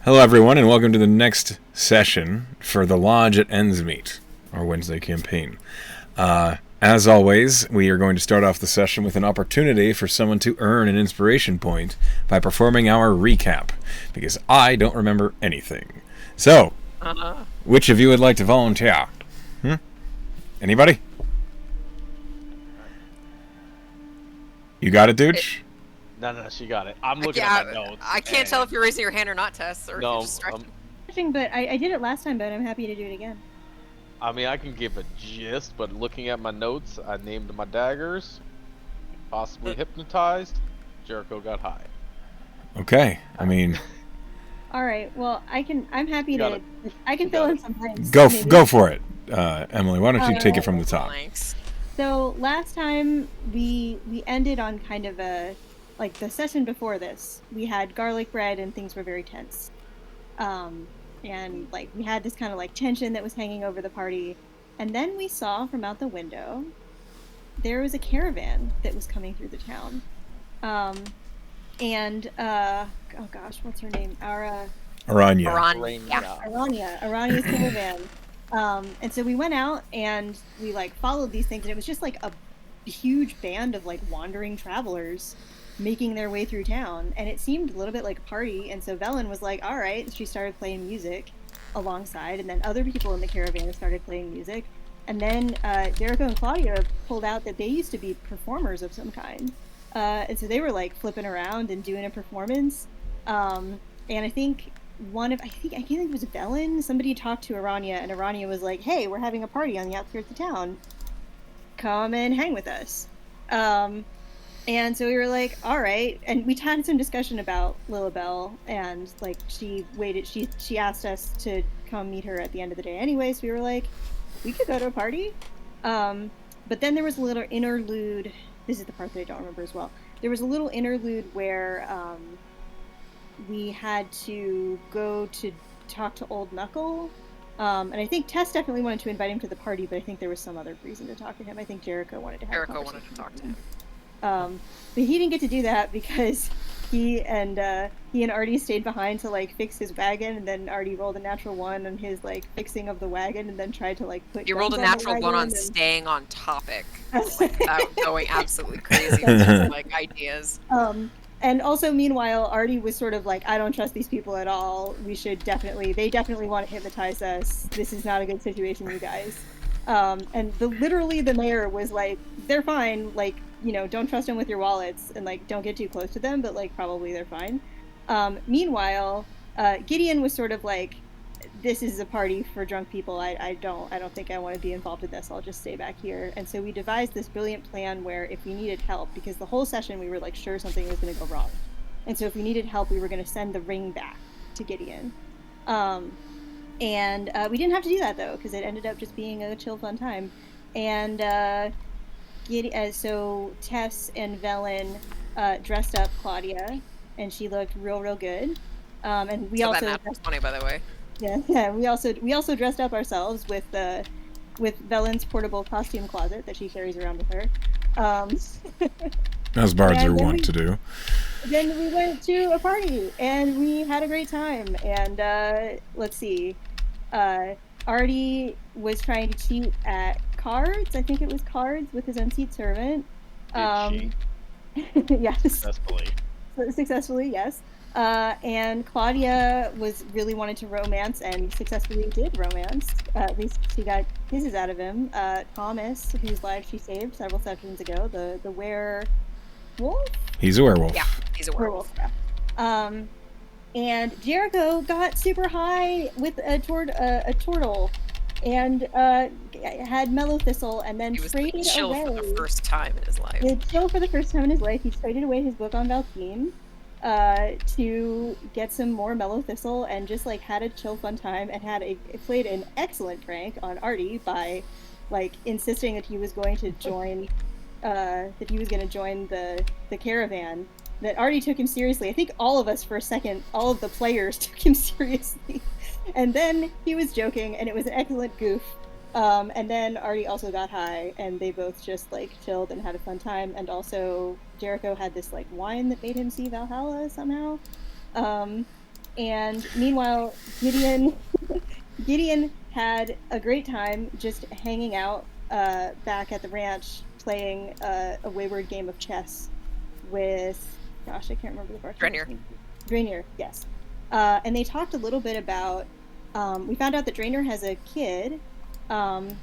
Hello, everyone, and welcome to the next session for the Lodge at Endsmeet, our Wednesday campaign. As always, we are going to start off the session with an opportunity for someone to earn an inspiration point by performing our recap, because I don't remember anything. So, which of you would like to volunteer? Anybody? You got it, Dooch? No, she got it. I'm looking at my notes. I can't tell if you're raising your hand or not, Tess. Or No, just but I did it last time, but I'm happy to do it again. I mean, I can give a gist, but looking at my notes, I named my daggers. Possibly hypnotized. Jericho got high. Okay, I mean... Alright, well, I'm happy to... I can fill in some blanks. Go for it, Emily. Why don't you take it from the top? Thanks. So, last time, we ended on kind of a... Like, the session before this, we had garlic bread and things were very tense. And, like, we had this kind of, like, tension that was hanging over the party. And then we saw from out the window, there was a caravan that was coming through the town. Oh gosh, what's her name? Aranya. Aranya's caravan. And so we went out and we, like, followed these things, and it was just, like, a huge band of, like, wandering travelers making their way through town, and it seemed a little bit like a party. And so Velen was like, all right, she started playing music alongside, and then other people in the caravan started playing music, and then Jericho and Claudia pulled out that they used to be performers of some kind, and so they were like flipping around and doing a performance, and I think I can't think it was Velen, somebody talked to Aranya, and Aranya was like, hey, we're having a party on the outskirts of town, come and hang with us. And so we were like, all right. And we had some discussion about Lilibel, and like she asked us to come meet her at the end of the day anyway. So we were like, we could go to a party. But then there was a little interlude. This is the part that I don't remember as well. There was a little interlude where we had to go to talk to Old Knuckle. And I think Tess definitely wanted to invite him to the party, but I think there was some other reason to talk to him. I think Jericho wanted to have talk to him. But he didn't get to do that because he and Artie stayed behind to like fix his wagon, and then Artie rolled a natural one on his like fixing of the wagon, and then tried to like put. You rolled a natural one on staying on topic, without going absolutely crazy with like ideas. And also, meanwhile, Artie was sort of like, I don't trust these people at all. They definitely want to hypnotize us. This is not a good situation, you guys. And literally the mayor was like, they're fine, like, you know, don't trust them with your wallets, and like don't get too close to them, but like probably they're fine. Meanwhile, Gideon was sort of like, this is a party for drunk people. I don't think I want to be involved with this. I'll just stay back here. And so we devised this brilliant plan where if we needed help, because the whole session we were like sure something was going to go wrong, and so if we needed help, we were going to send the ring back to Gideon. And we didn't have to do that though, because it ended up just being a chill, fun time. And so Tess and Velen dressed up Claudia, and she looked real good. And we also that was funny, by the way. Yeah. We also dressed up ourselves with Velen's portable costume closet that she carries around with her. As bards are wont to do. Then we went to a party, and we had a great time. And let's see, Artie was trying to cheat at cards. I think it was cards with his unseat servant. Did she? Yes. Successfully, yes. And Claudia really wanted to romance, and successfully did romance. At least she got kisses out of him. Thomas, whose life she saved several sessions ago, the werewolf? He's a werewolf. Yeah, he's a werewolf. Yeah. And Jericho got super high with a turtle, and had mellow thistle, and then traded chill away. For the first time in his life. Chill for the first time in his life. He traded away his book on Valkyne to get some more mellow thistle, and just like had a chill, fun time, and played an excellent prank on Artie by like insisting that he was going to join the caravan. That Artie took him seriously. I think all of us for a second, all of the players took him seriously. And then he was joking, and it was an excellent goof. And then Artie also got high, and they both just like chilled and had a fun time. And also Jericho had this like wine that made him see Valhalla somehow. And meanwhile, Gideon had a great time just hanging out back at the ranch, playing a wayward game of chess with, gosh, I can't remember the bartender's name. Drainier, yes. And they talked a little bit about, we found out that Drainier has a kid, and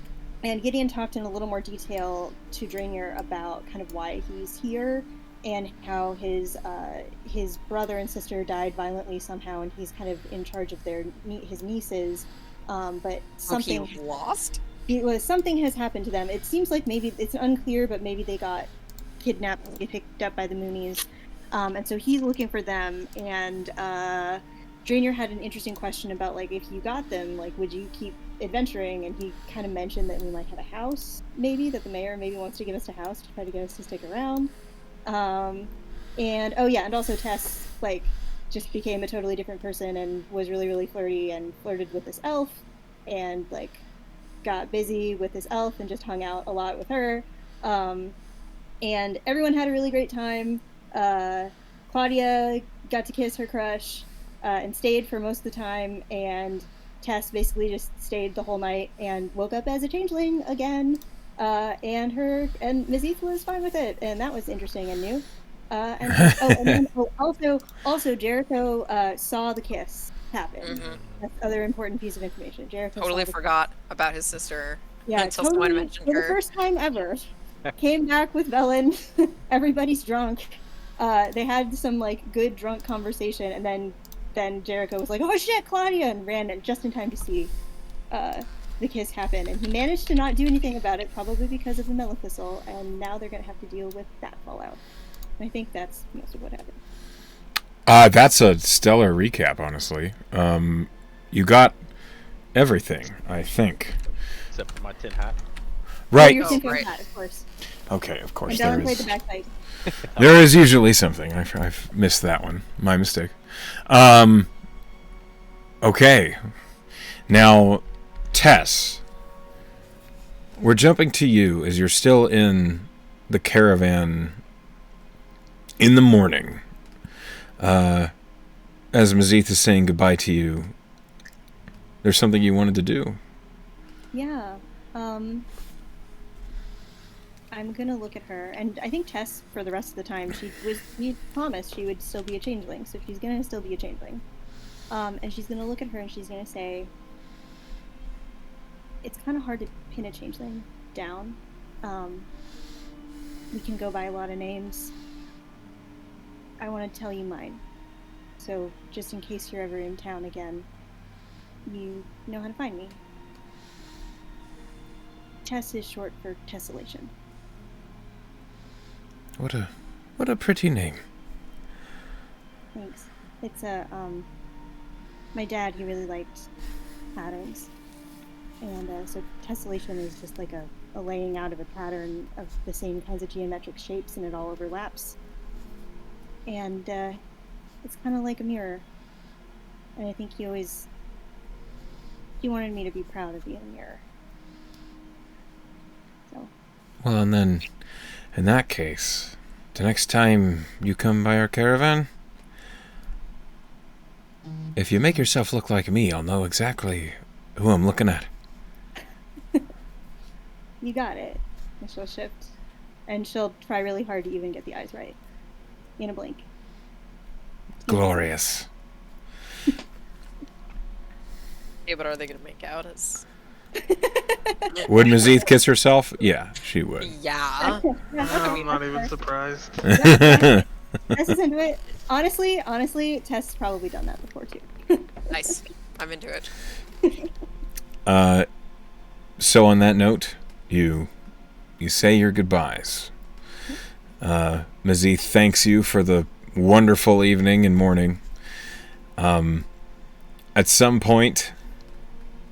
Gideon talked in a little more detail to Drainier about kind of why he's here and how his brother and sister died violently somehow, and he's kind of in charge of his nieces. But something he lost. Something has happened to them. It seems like maybe it's unclear, but maybe they got kidnapped, picked up by the Moonies, and so he's looking for them. And Drainier had an interesting question about, like, if you got them, like, would you keep adventuring? And he kind of mentioned that we might have a house, maybe that the mayor maybe wants to give us a house to try to get us to stick around. And also Tess, like, just became a totally different person and was really, really flirty and flirted with this elf and, like, got busy with this elf and just hung out a lot with her. And everyone had a really great time. Claudia got to kiss her crush and stayed for most of the time, and Tess basically just stayed the whole night and woke up as a changeling again. And Mazith was fine with it, and that was interesting and new. Also Jericho saw the kiss happen. Mm-hmm. That's the other important piece of information. Jericho totally forgot about his sister. Yeah, until totally, someone mentioned for her. the first time ever. Came back with Velen. Everybody's drunk. They had some, like, good drunk conversation, and then Jericho was like, "Oh shit, Claudia!" and ran just in time to see the kiss happen. And he managed to not do anything about it, probably because of the Maleficent, and now they're going to have to deal with that fallout. And I think that's most of what happened. That's a stellar recap, honestly. You got everything, I think. Except for my tin hat. Right. Your tin great. hat, of course. Okay, of course. And There Dylan played the is, bagpipe. there is usually something. I've missed that one. My mistake. Okay. Now, Tess, we're jumping to you as you're still in the caravan in the morning. As Mazith is saying goodbye to you, there's something you wanted to do. Yeah. I'm gonna look at her, and I think Tess, for the rest of the time, we promised she would still be a changeling, so she's gonna still be a changeling. And she's gonna look at her and she's gonna say, it's kind of hard to pin a changeling down. We can go by a lot of names. I want to tell you mine. So, just in case you're ever in town again, you know how to find me. Tess is short for tessellation. What a pretty name. Thanks. It's my dad, he really liked patterns. And so tessellation is just like a laying out of a pattern of the same kinds of geometric shapes, and it all overlaps. And it's kind of like a mirror. And I think he wanted me to be proud of being a mirror. So. Well, and then, in that case, the next time you come by our caravan, if you make yourself look like me, I'll know exactly who I'm looking at. You got it. And she'll shift. And she'll try really hard to even get the eyes right. In a blink. Glorious. Yeah, but are they gonna make out? Would Mazith kiss herself? Yeah, she would. Yeah. I'm not even surprised. Tess is into it. Honestly, Tess has probably done that before too. Nice. I'm into it. So on that note, you say your goodbyes. Mazith thanks you for the wonderful evening and morning. At some point,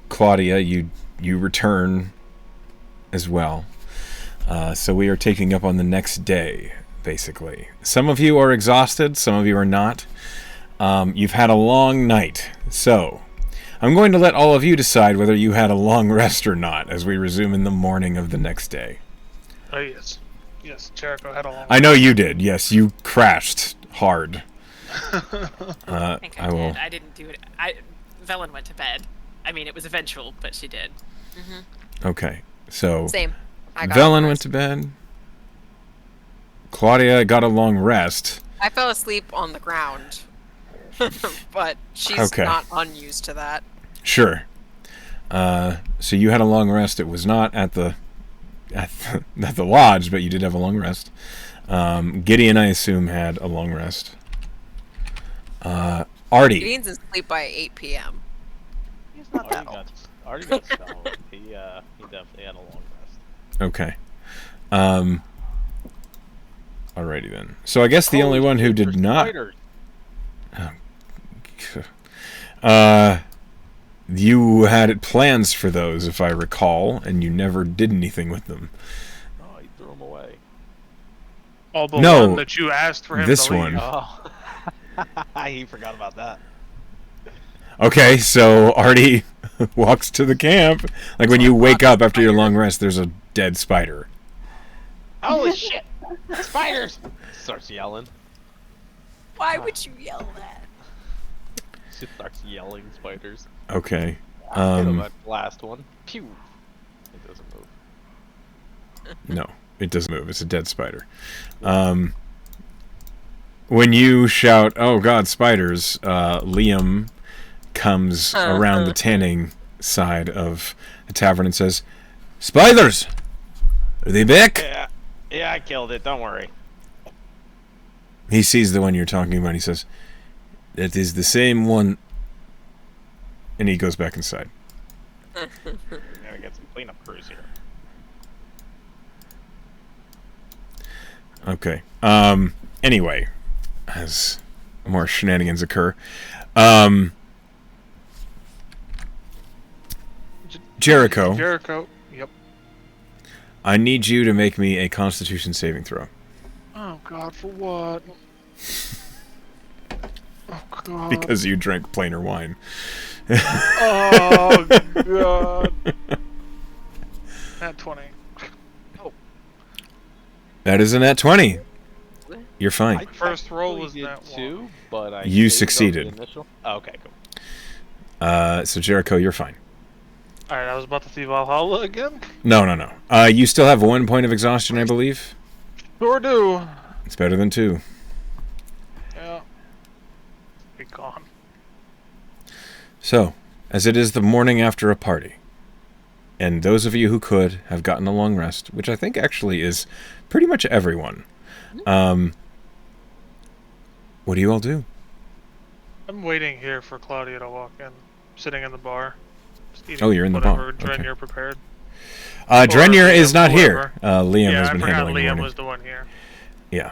Claudia, you return as well. So we are taking up on the next day, basically. Some of you are exhausted, some of you are not. You've had a long night, so I'm going to let all of you decide whether you had a long rest or not as we resume in the morning of the next day. Oh, yes. Yes, Jericho had a long I know you did. Yes, you crashed hard. I think I I will. did. I didn't do it. Velen went to bed. I mean, it was eventual, but she did. Okay, so Same. I got Velen rest. went to bed. Claudia got a long rest. I fell asleep on the ground, but she's Okay. not unused to that. Sure. So you had a long rest. It was not at the lodge, but you did have a long rest. Gideon, I assume, had a long rest. Artie. Gideon's asleep by 8 p.m. He's not that old. Already got stoned. He definitely had a long rest. Okay. Alrighty then. So I guess the only Holy one who shit, did there's not. spiders. You had plans for those, if I recall, and you never did anything with them. Oh, he threw them away. All but No, one that you asked for him this to leave. one. Oh, he forgot about that. Okay, so Artie walks to the camp. Like when you wake up after your long rest, there's a dead spider. Holy shit! Spiders! Starts yelling. Why would you yell that? She starts yelling spiders. Okay. Hit him at the last one. Pew! It doesn't move. No, it doesn't move. It's a dead spider. When you shout, "Oh God, spiders!" Liam comes around the tanning side of the tavern and says, "Spiders! Are they back?" Yeah, I killed it. Don't worry. He sees the one you're talking about. He says, "That is the same one." And he goes back inside. Gotta get some cleanup crews here. Okay. Anyway, as more shenanigans occur, Jericho, Jericho. Yep. I need you to make me a Constitution saving throw. Oh God, for what? Oh God. Because you drank plainer wine. Oh God. At 20. That is a nat 20. You're fine. First roll was did that one. too, but I You saved on the succeeded. initial. Oh, okay, cool. So Jericho, you're fine. All right, I was about to see Valhalla again. No. You still have 1 point of exhaustion, I believe. Sure do. It's better than 2. Yeah. Be gone. So, as it is the morning after a party, and those of you who could have gotten a long rest, which I think actually is pretty much everyone, what do you all do? I'm waiting here for Claudia to walk in. Sitting in the bar. Just eating Oh, you're in the bar. whatever Drenir Okay. prepared. Drenir is Liam, not whoever. here. Liam Yeah, has I been forgot handling the Liam morning. was the one here. Yeah.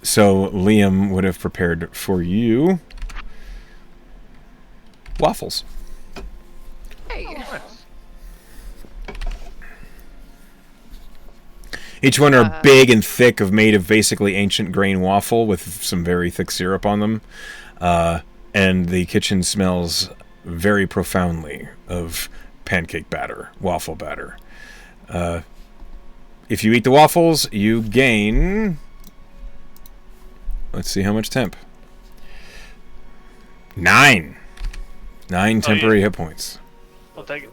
So Liam would have prepared for you waffles. Hey. Nice. Each one are big and thick, made of basically ancient grain waffle with some very thick syrup on them. And the kitchen smells very profoundly of pancake batter, waffle batter. If you eat the waffles, you gain... Let's see how much temp. 9. 9 temporary hit points. I'll take it.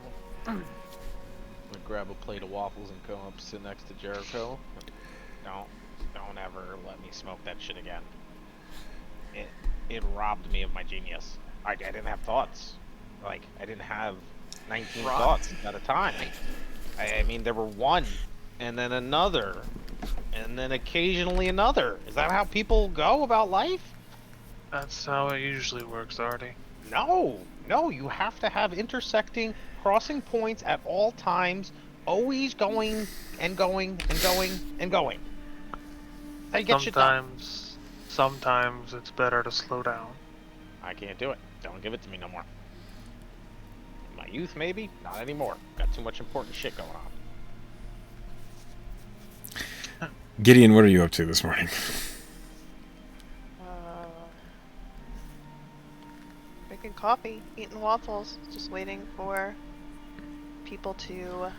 I'm gonna grab a plate of waffles and come up, sit next to Jericho. Don't ever let me smoke that shit again. It robbed me of my genius. I didn't have thoughts. Like, I didn't have 19 thoughts at a time. I mean, there were one, and then another, and then occasionally another. Is that how people go about life? That's how it usually works, Artie. No, you have to have intersecting, crossing points at all times, always going and going and going and going. How you get shit done. Sometimes it's better to slow down. I can't do it. Don't give it to me no more. In my youth, maybe. Not anymore. Got too much important shit going on. Gideon, what are you up to this morning? Drinking coffee, eating waffles, just waiting for people to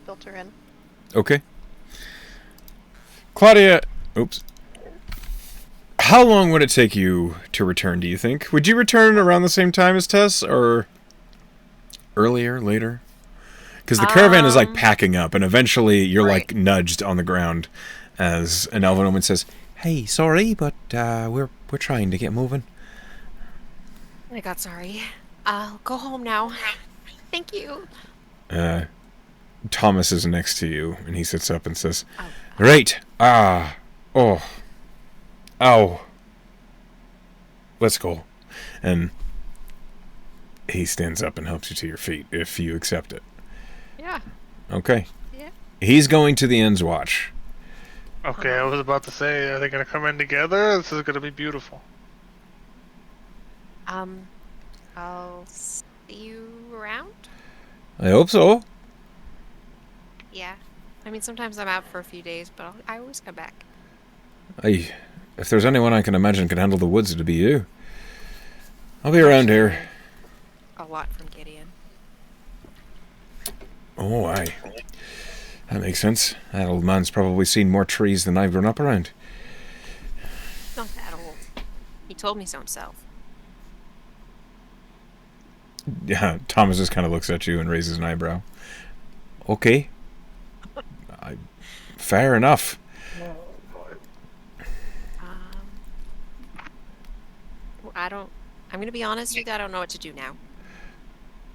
filter in. Okay. Claudia... Oops. How long would it take you to return, do you think? Would you return around the same time as Tess, or earlier, later? Because the caravan is like packing up, and eventually you're like nudged on the ground as an elven woman says, "Hey, sorry, but we're trying to get moving." Oh my god, sorry. I'll go home now. Thank you. Thomas is next to you, and he sits up and says, "Right, oh, ow, let's go." And he stands up and helps you to your feet, if you accept it. Yeah. Okay. Yeah. He's going to the Ends Watch. Okay, I was about to say, are they gonna come in together? This is gonna be beautiful. I'll see you around? I hope so. Yeah. I mean, sometimes I'm out for a few days, but I always come back. If there's anyone I can imagine can handle the woods, it'd be you. I'll be around here. A lot from Gideon. Oh, aye. That makes sense. That old man's probably seen more trees than I've grown up around. Not that old. He told me so himself. Yeah, Thomas just kind of looks at you and raises an eyebrow. Okay. Fair enough. I'm gonna be honest with you, I don't know what to do now.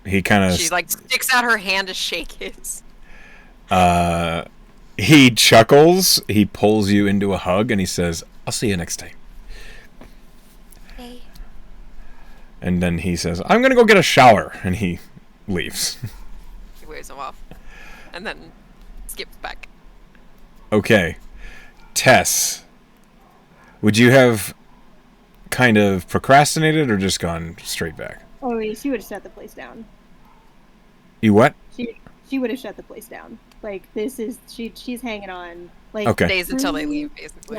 He kind of... She like sticks out her hand to shake his. He chuckles, he pulls you into a hug, and he says, "I'll see you next time." Hey. And then he says, "I'm gonna go get a shower," and he leaves. He waves him off. And then skips back. Okay. Tess, would you have kind of procrastinated or just gone straight back? Oh, yeah, she would have shut the place down. You what? She would have shut the place down. Like, this is she's hanging on. Like, Okay. Days until they leave, basically.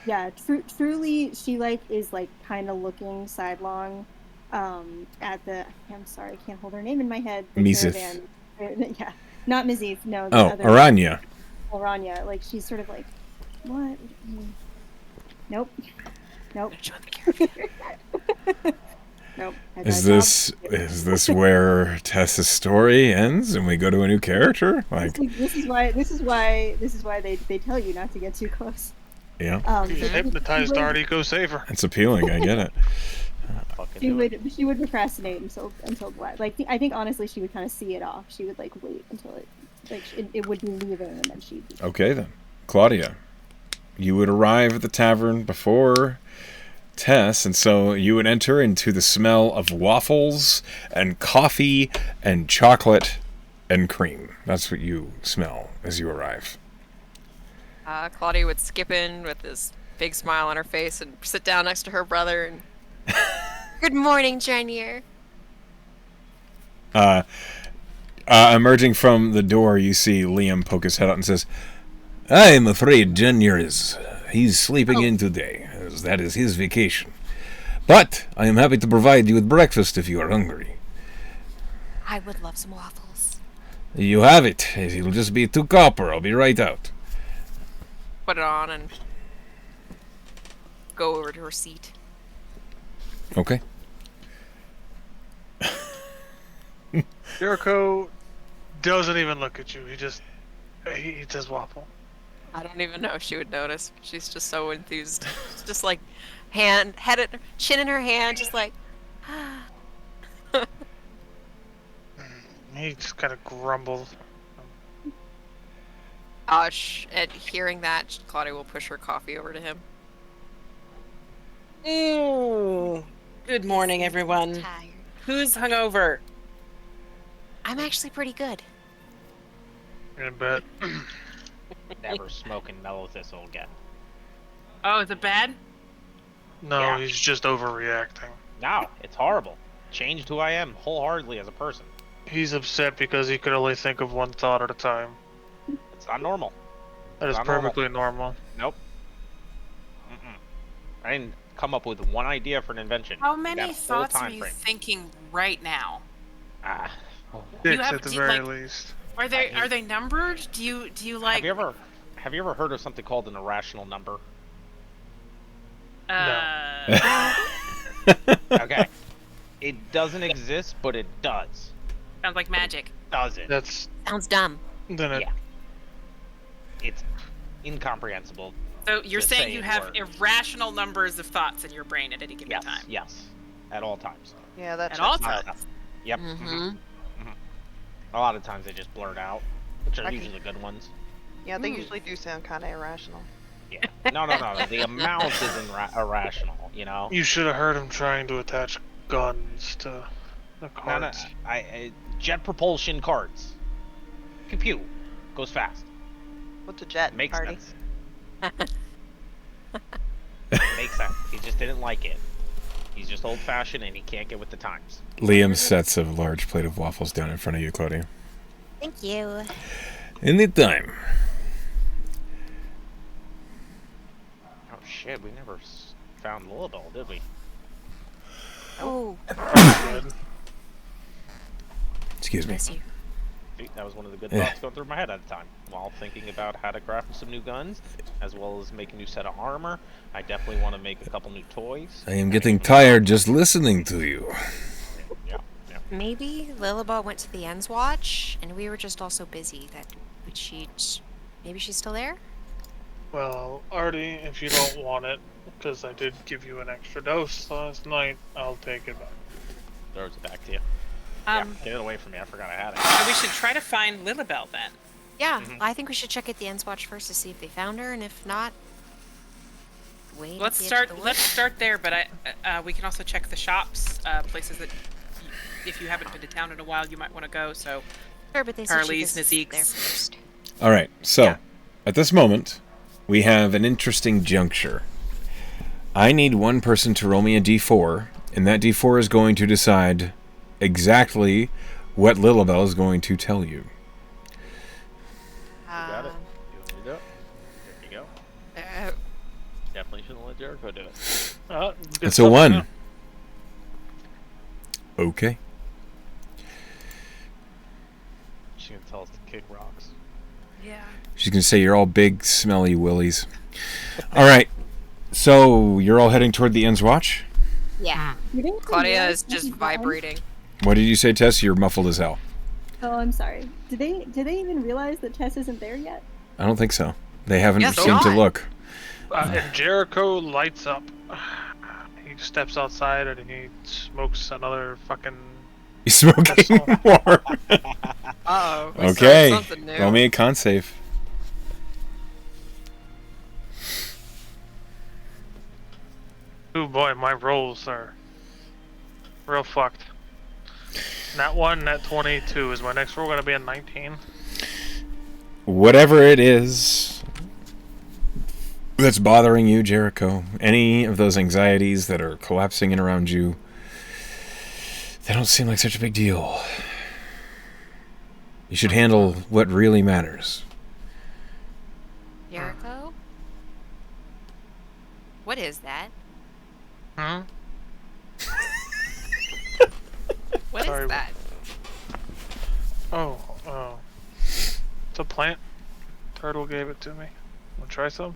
Yeah. Truly, she like is like kind of looking sidelong, at the. I'm sorry, I can't hold her name in my head. The Mizith. caravan. Yeah, not Mizith. No. The Oh, other Aranya. Aranya. Like, she's sort of like, what? Nope. Nope. Nope. Is this where Tess's story ends and we go to a new character? Like, this is why they tell you not to get too close. yeah, He's hypnotized already, go save her. it's appealing. I get it. She would procrastinate until what? Like, I think honestly she would kind of see it off. She would like wait until it would be leaving, and then she'd. Okay then, Claudia, you would arrive at the tavern before Tess, and so you would enter into the smell of waffles and coffee and chocolate and cream. That's what you smell as you arrive. Claudia would skip in with this big smile on her face and sit down next to her brother and... Good morning, Janier. Emerging from the door, you see Liam poke his head out and says, "I'm afraid he's sleeping in today, as that is his vacation. But I am happy to provide you with breakfast if you are hungry." I would love some waffles. "You have it. It'll just be 2 copper. I'll be right out." Put it on and go over to her seat. Okay. Jericho doesn't even look at you. He eats his waffle. I don't even know if she would notice. She's just so enthused. She's just like chin in her hand, just like. He just kind of grumbles. At hearing that, Claudia will push her coffee over to him. Ooh. Good morning, everyone. Tired. Who's hungover? I'm actually pretty good. I bet. Never smoking mellow thistle again. Oh, is it bad? No, Yeah. he's just overreacting. No, it's horrible. Changed who I am wholeheartedly as a person. He's upset because he could only think of one thought at a time. It's not normal. That is Not normal. perfectly normal. Nope. I didn't come up with one idea for an invention. How I got many a whole thoughts are time you frame. thinking right now? Ah. Six have- at the do you, very like- least. Are they numbered? Do you like? Have you ever heard of something called an irrational number? Okay. It doesn't exist, but it does. Sounds like magic. Does it? That's Sounds dumb. then it. Yeah. It's incomprehensible. So you're to saying say you in have words. irrational numbers of thoughts in your brain at any given Yes, time. yes. At all times. Yeah, that At all checks out. times. Yep. Mm-hmm. A lot of times they just blurt out, which are I can- usually good ones. Yeah, they usually do sound kind of irrational. Yeah. No. The amount is irrational, you know? You should have heard him trying to attach guns to the No. cards. Jet propulsion cards. Pew pew. Goes fast. What's a jet Makes party? sense. Makes sense. He just didn't like it. He's just old fashioned and he can't get with the times. Liam sets a large plate of waffles down in front of you, Claudia. Thank you. Anytime. Oh shit, we never found Lullaby, did we? Oh, Good. Excuse me. bless you. See, that was one of the good Yeah. thoughts going through my head at the time. While thinking about how to craft some new guns, as well as make a new set of armor, I definitely want to make a couple new toys. I am getting tired just listening to you. Yeah. Maybe Lilibot went to the Ends Watch, and we were just all so busy that maybe she's still there? Well, Artie, if you don't want it, because I did give you an extra dose last night, I'll take it back. Throws it back to you. Um, Yeah, get it away from me. I forgot I had it. so we should try to find Lilibel then. Yeah, I think we should check at the Ends Watch first to see if they found her, and if not, wait. Let's at the edge of the start woods. there, but we can also check the shops, places that if you haven't been to town in a while, you might want to go. So Sure, but they said she Harley's, visits Nazeek's. there first. All right, so Yeah. at this moment, we have an interesting juncture. I need one person to roll me a d4, and that d4 is going to decide exactly what Lilibel is going to tell you. You got it. You want me to do it? There you go. Definitely shouldn't let Jericho do it. Good It's a stuff, 1. yeah. Okay. She's gonna tell us to kick rocks. yeah. She's going to say you're all big, smelly willies. All right, so you're all heading toward the Ends Watch? Yeah. You didn't say Claudia yes, is just that's fine. vibrating. What did you say, Tess? You're muffled as hell. Oh, I'm sorry. Did they even realize that Tess isn't there yet? I don't think so. They haven't Yes, seemed to not. look. And Jericho lights up. He steps outside and he smokes another fucking. He's smoking more. Uh-oh. Okay. Something new. Roll me a con save. Oh boy, my rolls are real fucked. Nat 1, nat 22. Is my next roll gonna be a 19? Whatever it is that's bothering you, Jericho, any of those anxieties that are collapsing in around you, they don't seem like such a big deal. You should handle what really matters. Jericho? What is that? Hmm? What is Sorry. that? Oh. It's a plant. Turtle gave it to me. Wanna try some?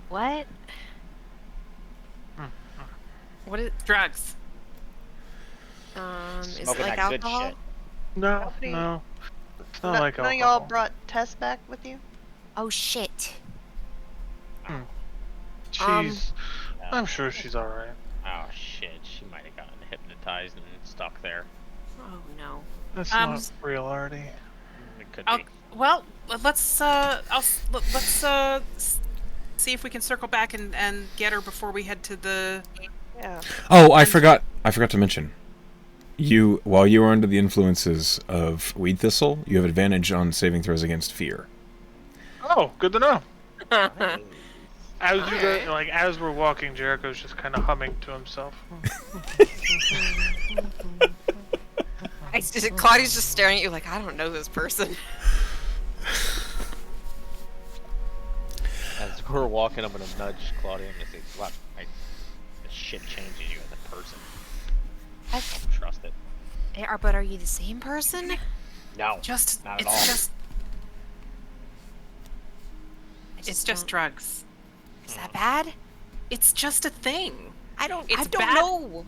What? What is Drugs. is it Smoking like that good alcohol? shit. No, Nobody- no. It's not None like of alcohol. y'all brought Tess back with you? Oh shit. She's. I'm sure she's alright. Oh shit, she might have gotten hypnotized and stuck there. Oh no. That's Um, not real, Artie. It could I'll, be. well, let's see if we can circle back and get her before we head to the. Yeah. Oh, I forgot to mention. While you are under the influences of weed thistle, you have advantage on saving throws against fear. Oh, good to know. As you Alright. go, as we're walking, Jericho's just kind of humming to himself. Claudia's just staring at you like, I don't know this person. As we're walking, I'm gonna nudge Claudia and say, "What? This shit changes you as a person. I- Don't trust it." But are you the same person? No, Just not at it's all. just I it's just don't- drugs. Is that bad? It's just a thing. I don't It's don't bad. know.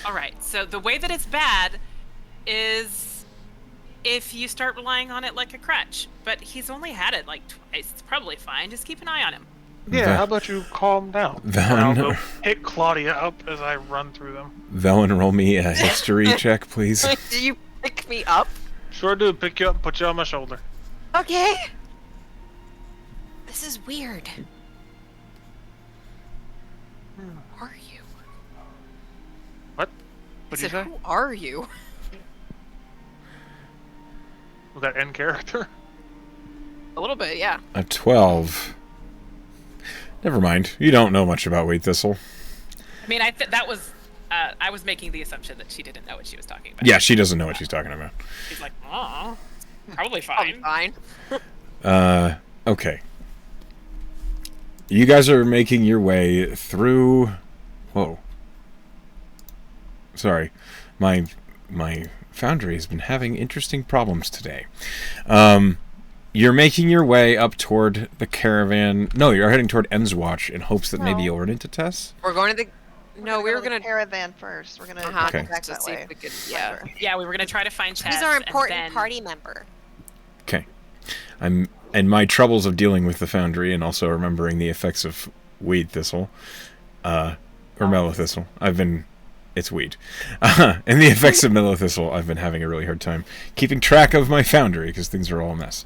All right. So the way that it's bad is if you start relying on it like a crutch. But he's only had it like twice. It's probably fine. Just keep an eye on him. Yeah, how about you calm down? And I'll go Velen, pick Claudia up as I run through them. Velen, roll me a history check, please. Do you pick me up? Sure do. Pick you up and put you on my shoulder. Okay. This is weird. Who are you? What? I What'd you said, say? who are you? Was that end character? A little bit, yeah. A 12. Never mind. You don't know much about Wheat Thistle. I mean, that was. I was making the assumption that she didn't know what she was talking about. Yeah, she doesn't know what she's talking about. She's like, oh, probably Probably fine. fine. Okay. You guys are making your way through... Whoa. Sorry. My foundry has been having interesting problems today. You're making your way up toward the caravan. No, you're heading toward Endswatch in hopes that maybe No. you'll run into Tess. We're going to the. No, we were to the gonna. caravan first. We're gonna Okay. go back To that see way. if we could. Yeah. Yeah, we were gonna try to find Tess. He's our and important then- party member. Okay. And my troubles of dealing with the foundry and also remembering the effects of weed thistle, or mellow thistle. It's weed. And the effects of mellow thistle, I've been having a really hard time keeping track of my foundry because things are all a mess.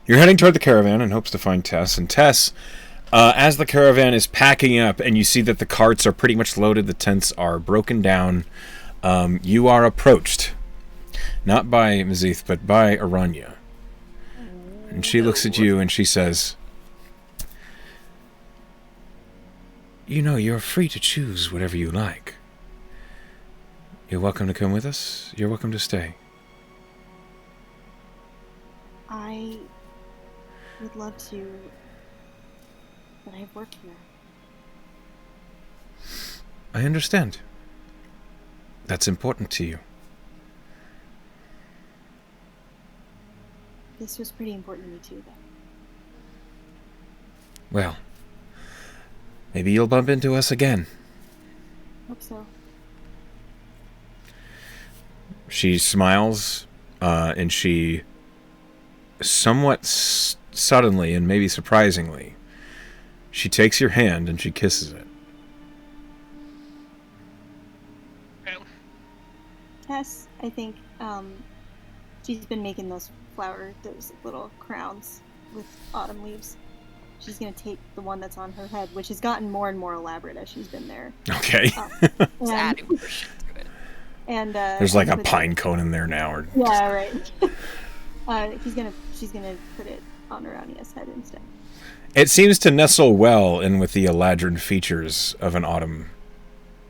You're heading toward the caravan in hopes to find Tess. And Tess, as the caravan is packing up and you see that the carts are pretty much loaded, the tents are broken down, you are approached. Not by Mazith, but by Aranya. And she looks at you and she says, "You know, you're free to choose whatever you like. You're welcome to come with us. You're welcome to stay." I would love to, but I have work here. I understand. That's important to you. This was pretty important to me too, though. Well, maybe you'll bump into us again. Hope so. She smiles, and she somewhat suddenly and maybe surprisingly, she takes your hand and she kisses it. Tess, I think, she's been making those little crowns with autumn leaves. She's gonna take the one that's on her head, which has gotten more and more elaborate as she's been there. Okay. Just And, adding more shit to it. and There's like a put pine cone in there now. Or Yeah, right. She's gonna put it on Arania's head instead. It seems to nestle well in with the eladrin features of an autumn.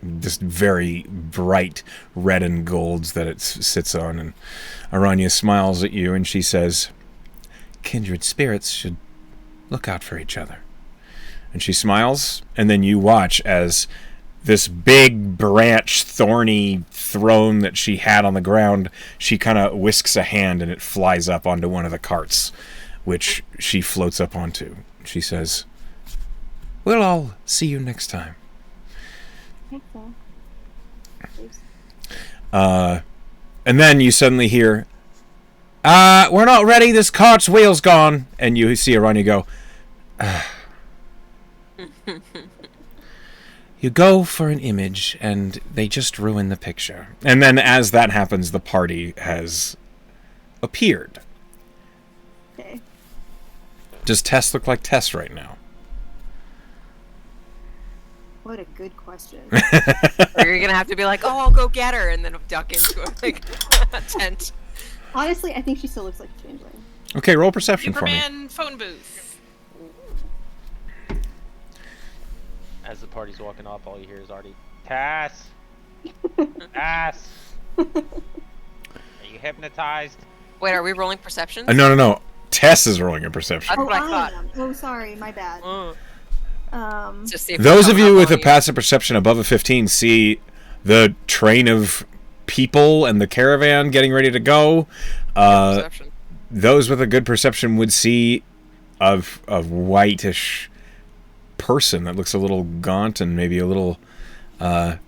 This very bright red and golds that it sits on. And Aranya smiles at you and she says, "Kindred spirits should look out for each other." And she smiles, and then you watch as this big branch, thorny throne that she had on the ground, she kind of whisks a hand and it flies up onto one of the carts, which she floats up onto. She says, "We'll all see you next time." I think so. Thanks. And then you suddenly hear, "We're not ready, this cart's wheel's gone." And you see Aranya go, "You go for an image, and they just ruin the picture." And then as that happens, the party has appeared. Okay. Does Tess look like Tess right now? What a good question. Or you're gonna have to be like, "Oh, I'll go get her," and then duck into a tent. Honestly, I think she still looks like a changeling. Okay, roll perception for me. Superman phone booth. As the party's walking off, all you hear is Artie, "Tass! Tass! Are you hypnotized?" Wait, are we rolling perceptions? No. Tess is rolling a perception. That's what I thought. am. Oh, sorry, my bad. Just see if Those we of come you up with on a passive perception above a 15 see the train of people and the caravan getting ready to go. Perception. Those with a good perception would see of whitish person that looks a little gaunt and maybe a little.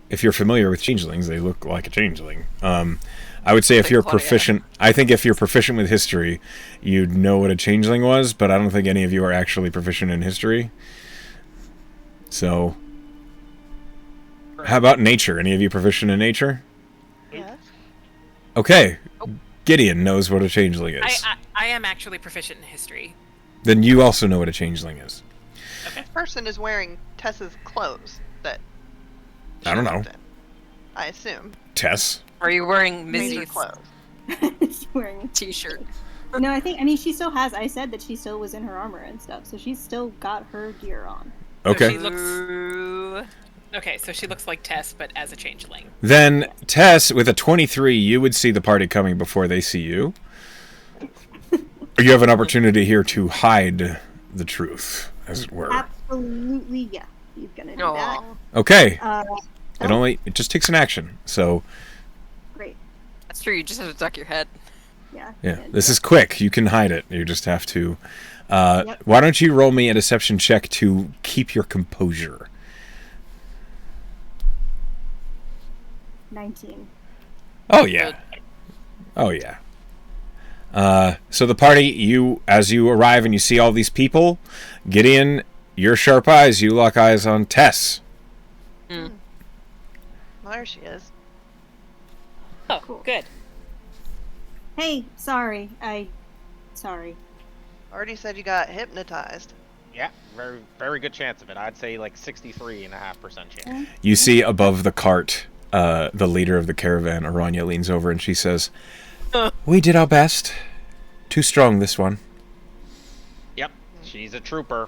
If you're familiar with changelings, they look like a changeling. I would say if you're proficient, I think if you're proficient with history, you'd know what a changeling was, but I don't think any of you are actually proficient in history. So, how about nature? Any of you proficient in nature? Yes. Okay, Gideon knows what a changeling is. I am actually proficient in history. Then you also know what a changeling is. This person is wearing Tess's clothes that I don't know. lived in, I assume. Tess? Are you wearing Major Missy's clothes. She's wearing. t-shirt? No, I mean, she still has. I said that she still was in her armor and stuff, so she's still got her gear on. Okay. She looks... Okay, so she looks like Tess, but as a changeling. Then, Tess, with a 23, you would see the party coming before they see you. You have an opportunity here to hide the truth, as it were. Absolutely, yeah. He's gonna do that. Okay. Oh, It just takes an action. So, great. That's true. You just have to duck your head. Yeah. yeah, this is quick. You can hide it. You just have to. Yep. Why don't you roll me a deception check to keep your composure? 19. Oh yeah. Oh yeah. So the party, as you arrive and you see all these people, Gideon, your sharp eyes, you lock eyes on Tess. Mm. Well, there she is. Oh, Cool. good. Hey, sorry. Sorry. Already said you got hypnotized. Yeah, very very good chance of it. I'd say like 63.5% chance. You see above the cart, the leader of the caravan, Aranya, leans over and she says, "We did our best. Too strong, this one." Yep, she's a trooper,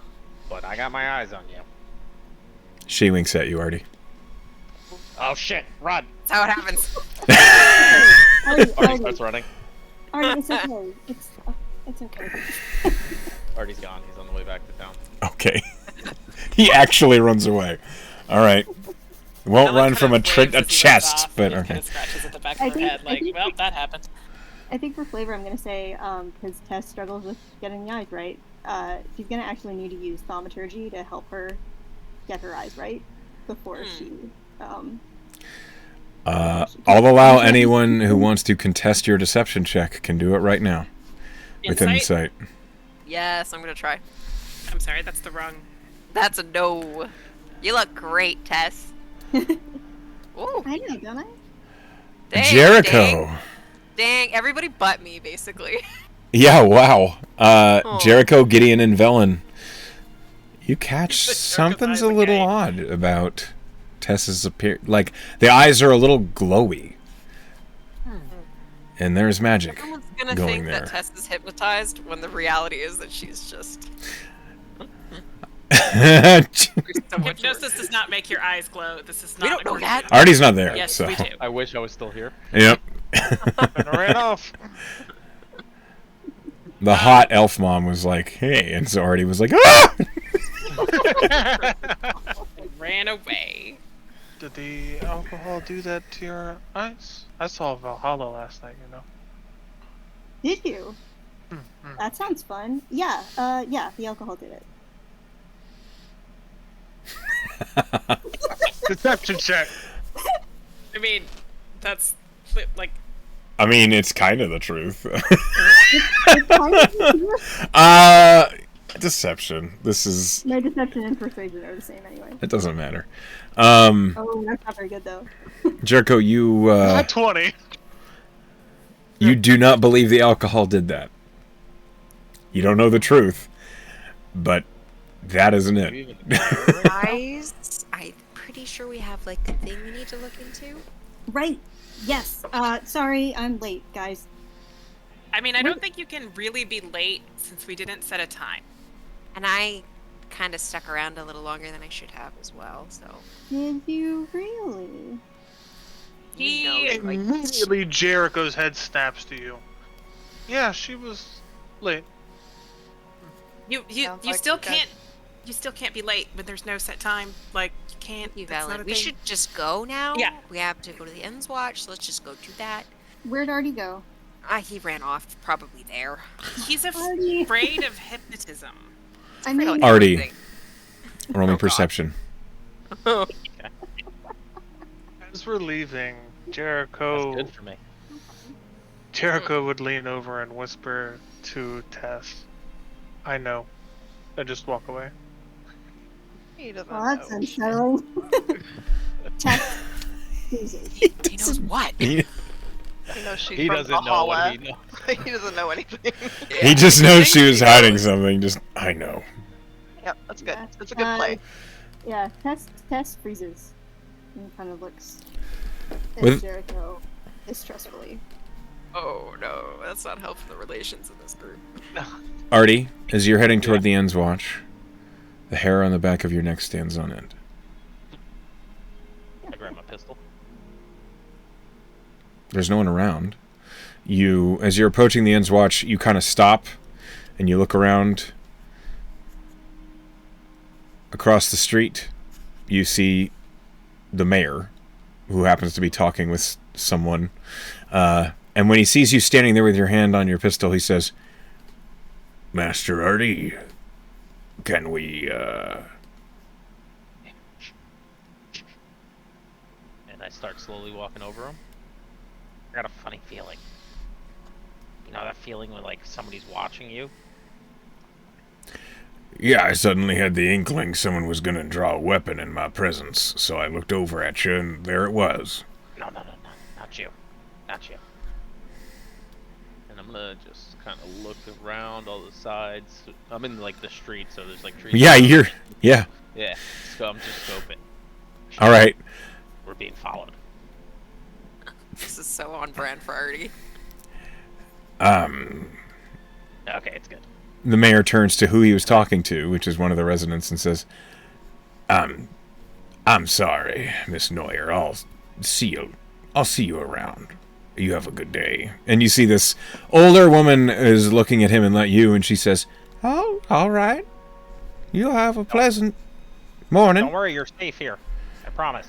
but I got my eyes on you. She winks at you, Artie. Oh shit, run! That's how it happens. Artie starts running. Alright, it's okay. It's okay. Artie's gone. He's on the way back to town. Okay. He actually runs away. All right. Won't run from a chest, but Kind okay. of scratches at the back I of her think- head, I like, think- well, that happened. I think for flavor, I'm gonna say, because Tess struggles with getting the eyes right, she's gonna actually need to use thaumaturgy to help her get her eyes right before she. I'll allow anyone who wants to contest your deception check can do it right now. With insight. Yes, I'm gonna try. I'm sorry, that's the wrong... That's a no. You look great, Tess. Ooh, I know, don't I? dang, Jericho. Dang, everybody but me, basically. Yeah, wow. Aw. Jericho, Gideon, and Velen. You catch Jericho's something's eyes a little okay. odd about Tess's appearance. Like, the eyes are a little glowy. And there's magic Everyone's gonna going think there. that Tess is hypnotized when the reality is that she's just. So much Hypnosis does not make your eyes glow. This is not... We don't know that. Artie's not there, Yes, so. we do. I wish I was still here. Yep. And I ran off. The hot elf mom was like, "Hey," and so Artie was like, "Ah!" Ran away. Did the alcohol do that to your eyes? I saw Valhalla last night, you know. Did you? Mm-hmm. That sounds fun. Yeah, yeah, the alcohol did it. Deception check. I mean, that's... like... I mean, it's kind of the truth. It's kind of- Deception. This is. No, deception and persuasion are the same anyway. It doesn't matter. Oh, that's not very good though. Jericho, you Not 20. you do not believe the alcohol did that. You don't know the truth, but that isn't You it. even- Eyes. I'm pretty sure we have like a thing we need to look into. Right. Yes. Sorry, I'm late, guys. I mean, I don't think you can really be late since we didn't set a time. And I kind of stuck around a little longer than I should have as well. So Did you really? He... like- Immediately, Jericho's head snaps to you. Yeah, she was late. You Sounds like still you guys- can't... You still can't be late when there's no set time. Like, you can't... you, that's not Valen. a We thing. should just go now. Yeah. We have to go to the Ends Watch. So let's just go do that. Where'd Artie go? He ran off. Probably there. He's Artie. afraid of hypnotism. I mean, Artie. Everything. Roll me Oh, God. perception. As we're leaving, That's Jericho good for me. would lean over and whisper to Tess, "I know," and just walk away. He doesn't Well, that's know. unsettling. Tess freezes. He knows what? He knows she's He from doesn't know what Valhalla. he knows. He doesn't know anything. He just knows she was hiding something. Just, I know. Yep, that's good. Yeah. That's a good play. Yeah, Tess freezes and kind of looks at With- Jericho distrustfully. Oh no, that's not helping the relations in this group. Artie, as you're heading toward the End's Watch, the hair on the back of your neck stands on end. I grab my pistol. There's no one around. As you're approaching the End's Watch, you kind of stop and you look around. Across the street, you see the mayor, who happens to be talking with someone. And when he sees you standing there with your hand on your pistol, he says, "Master Artie, can we, And I start slowly walking over him. I got a funny feeling. You know that feeling when like somebody's watching you? Yeah, I suddenly had the inkling someone was going to draw a weapon in my presence, so I looked over at you, and there it was." No, not you. Not you. And I'm gonna just kind of look around all the sides. I'm in like the street, so there's like trees. Yeah, yeah. Yeah, so I'm just scoping. All right. We're being followed. This is so on brand for Artie. Okay, it's good. The mayor turns to who he was talking to, which is one of the residents, and says, I'm sorry, Miss Neuer. I'll see you around. You have a good day." And you see this older woman is looking at him and at you, and she says, "Oh, all right. You have a pleasant morning." Don't worry, you're safe here. I promise.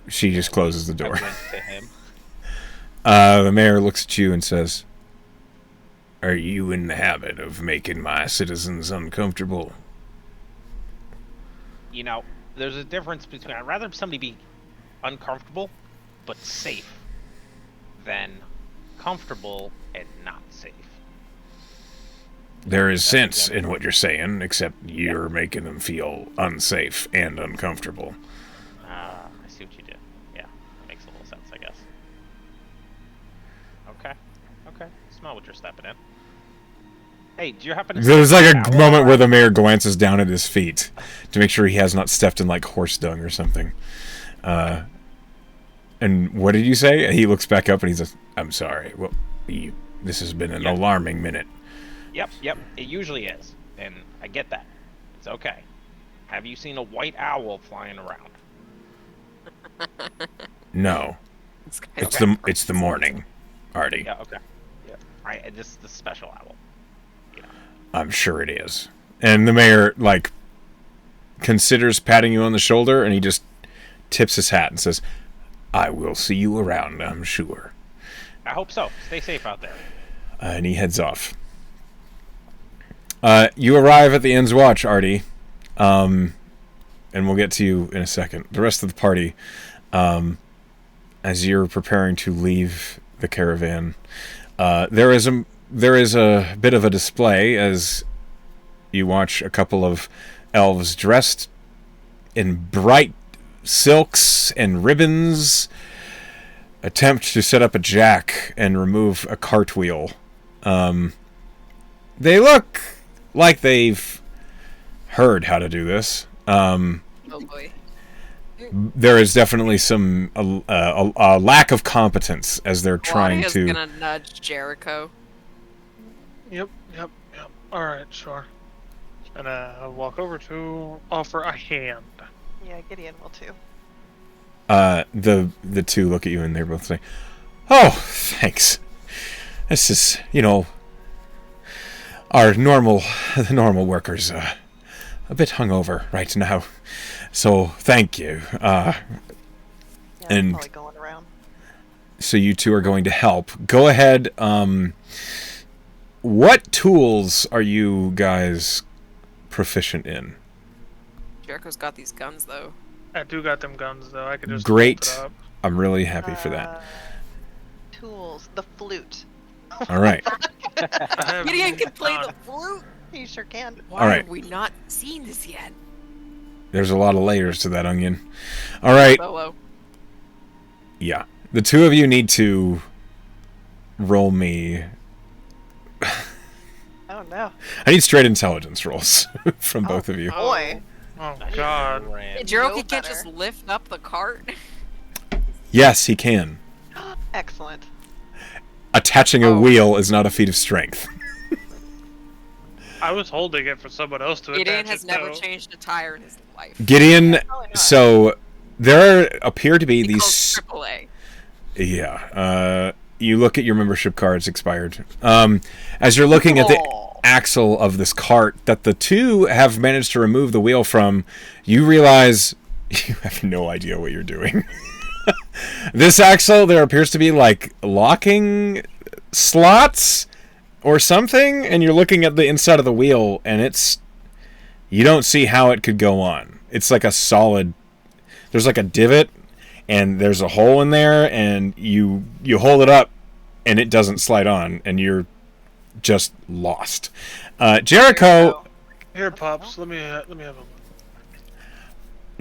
She just closes the door. I went to him. The mayor looks at you and says, "Are you in the habit of making my citizens uncomfortable?" You know, there's a difference between I'd rather somebody be uncomfortable but safe than comfortable and not safe. There is sense in what you're saying, except you're making them feel unsafe and uncomfortable. I see what you did. Yeah, that makes a little sense, I guess. Okay. Smell what you're stepping in. Hey, do you happen to... There's like a moment where the mayor glances down at his feet to make sure he has not stepped in like horse dung or something. And what did you say? He looks back up and he says, "I'm sorry. Well, this has been an alarming minute." Yep. It usually is, and I get that. It's okay. Have you seen a white owl flying around? No, This guy's it's the morning, Artie. Yeah. Okay. Yeah. This is the special owl. You know. I'm sure it is. And the mayor like considers patting you on the shoulder, and he just tips his hat and says, "I will see you around, I'm sure." I hope so. Stay safe out there. And he heads off. You arrive at the End's Watch, Artie, and we'll get to you in a second. The rest of the party, as you're preparing to leave the caravan, there is a bit of a display as you watch a couple of elves dressed in bright silks and ribbons attempt to set up a jack and remove a cartwheel. They look like they've heard how to do this. Oh boy. There is definitely some a lack of competence as they're trying Claudia's to. gonna nudge Jericho. Yep. Alright, sure. And I'll walk over to offer a hand. Yeah, Gideon will too. The two look at you and they're both saying, "Oh, thanks. This is, our normal workers a bit hungover right now, so thank you." Yeah, And- probably going around. So you two are going to help. Go ahead. What tools are you guys proficient in. Jericho's got these guns though. I do got them guns though. I could just Great. bolt it up. I'm really happy for that. Tools. The flute. All right. I have Gideon can play none. the flute. You sure can. Why All right. have we not seen this yet? There's a lot of layers to that onion. All right. Solo. Yeah. The two of you need to roll me. Oh no. I need straight intelligence rolls from both of you. Boy. Oh god. Hey, Ran. Jericho No can't better. just lift up the cart. Yes, he can. Excellent. Attaching a Oh. wheel is not a feat of strength. I was holding it for someone else to Gideon attach has it never to. changed a tire in his life. Gideon, Probably not. so there appear to be He these. calls AAA. Yeah. You look at your membership cards expired. As you're looking at the Aw. axle of this cart that the two have managed to remove the wheel from, you realize you have no idea what you're doing. This axle, there appears to be like locking slots or something, and you're looking at the inside of the wheel, and you don't see how it could go on. It's like a solid. There's like a divot, and there's a hole in there, and you hold it up, and it doesn't slide on, and you're just lost. Jericho, Here, pops. Let me have a.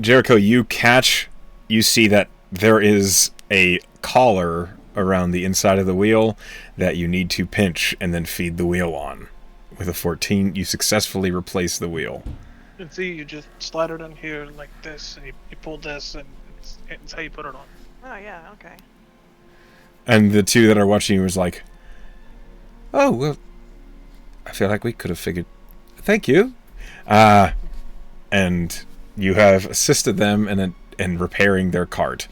Jericho, you see that there is a collar around the inside of the wheel that you need to pinch and then feed the wheel on. With a 14, you successfully replace the wheel. And see, you just slide it on here like this, and you pull this, and it's how you put it on. Oh yeah. Okay. And the two that are watching you was like, "Oh well, I feel like we could have figured. Thank you." And you have assisted them in repairing their cart.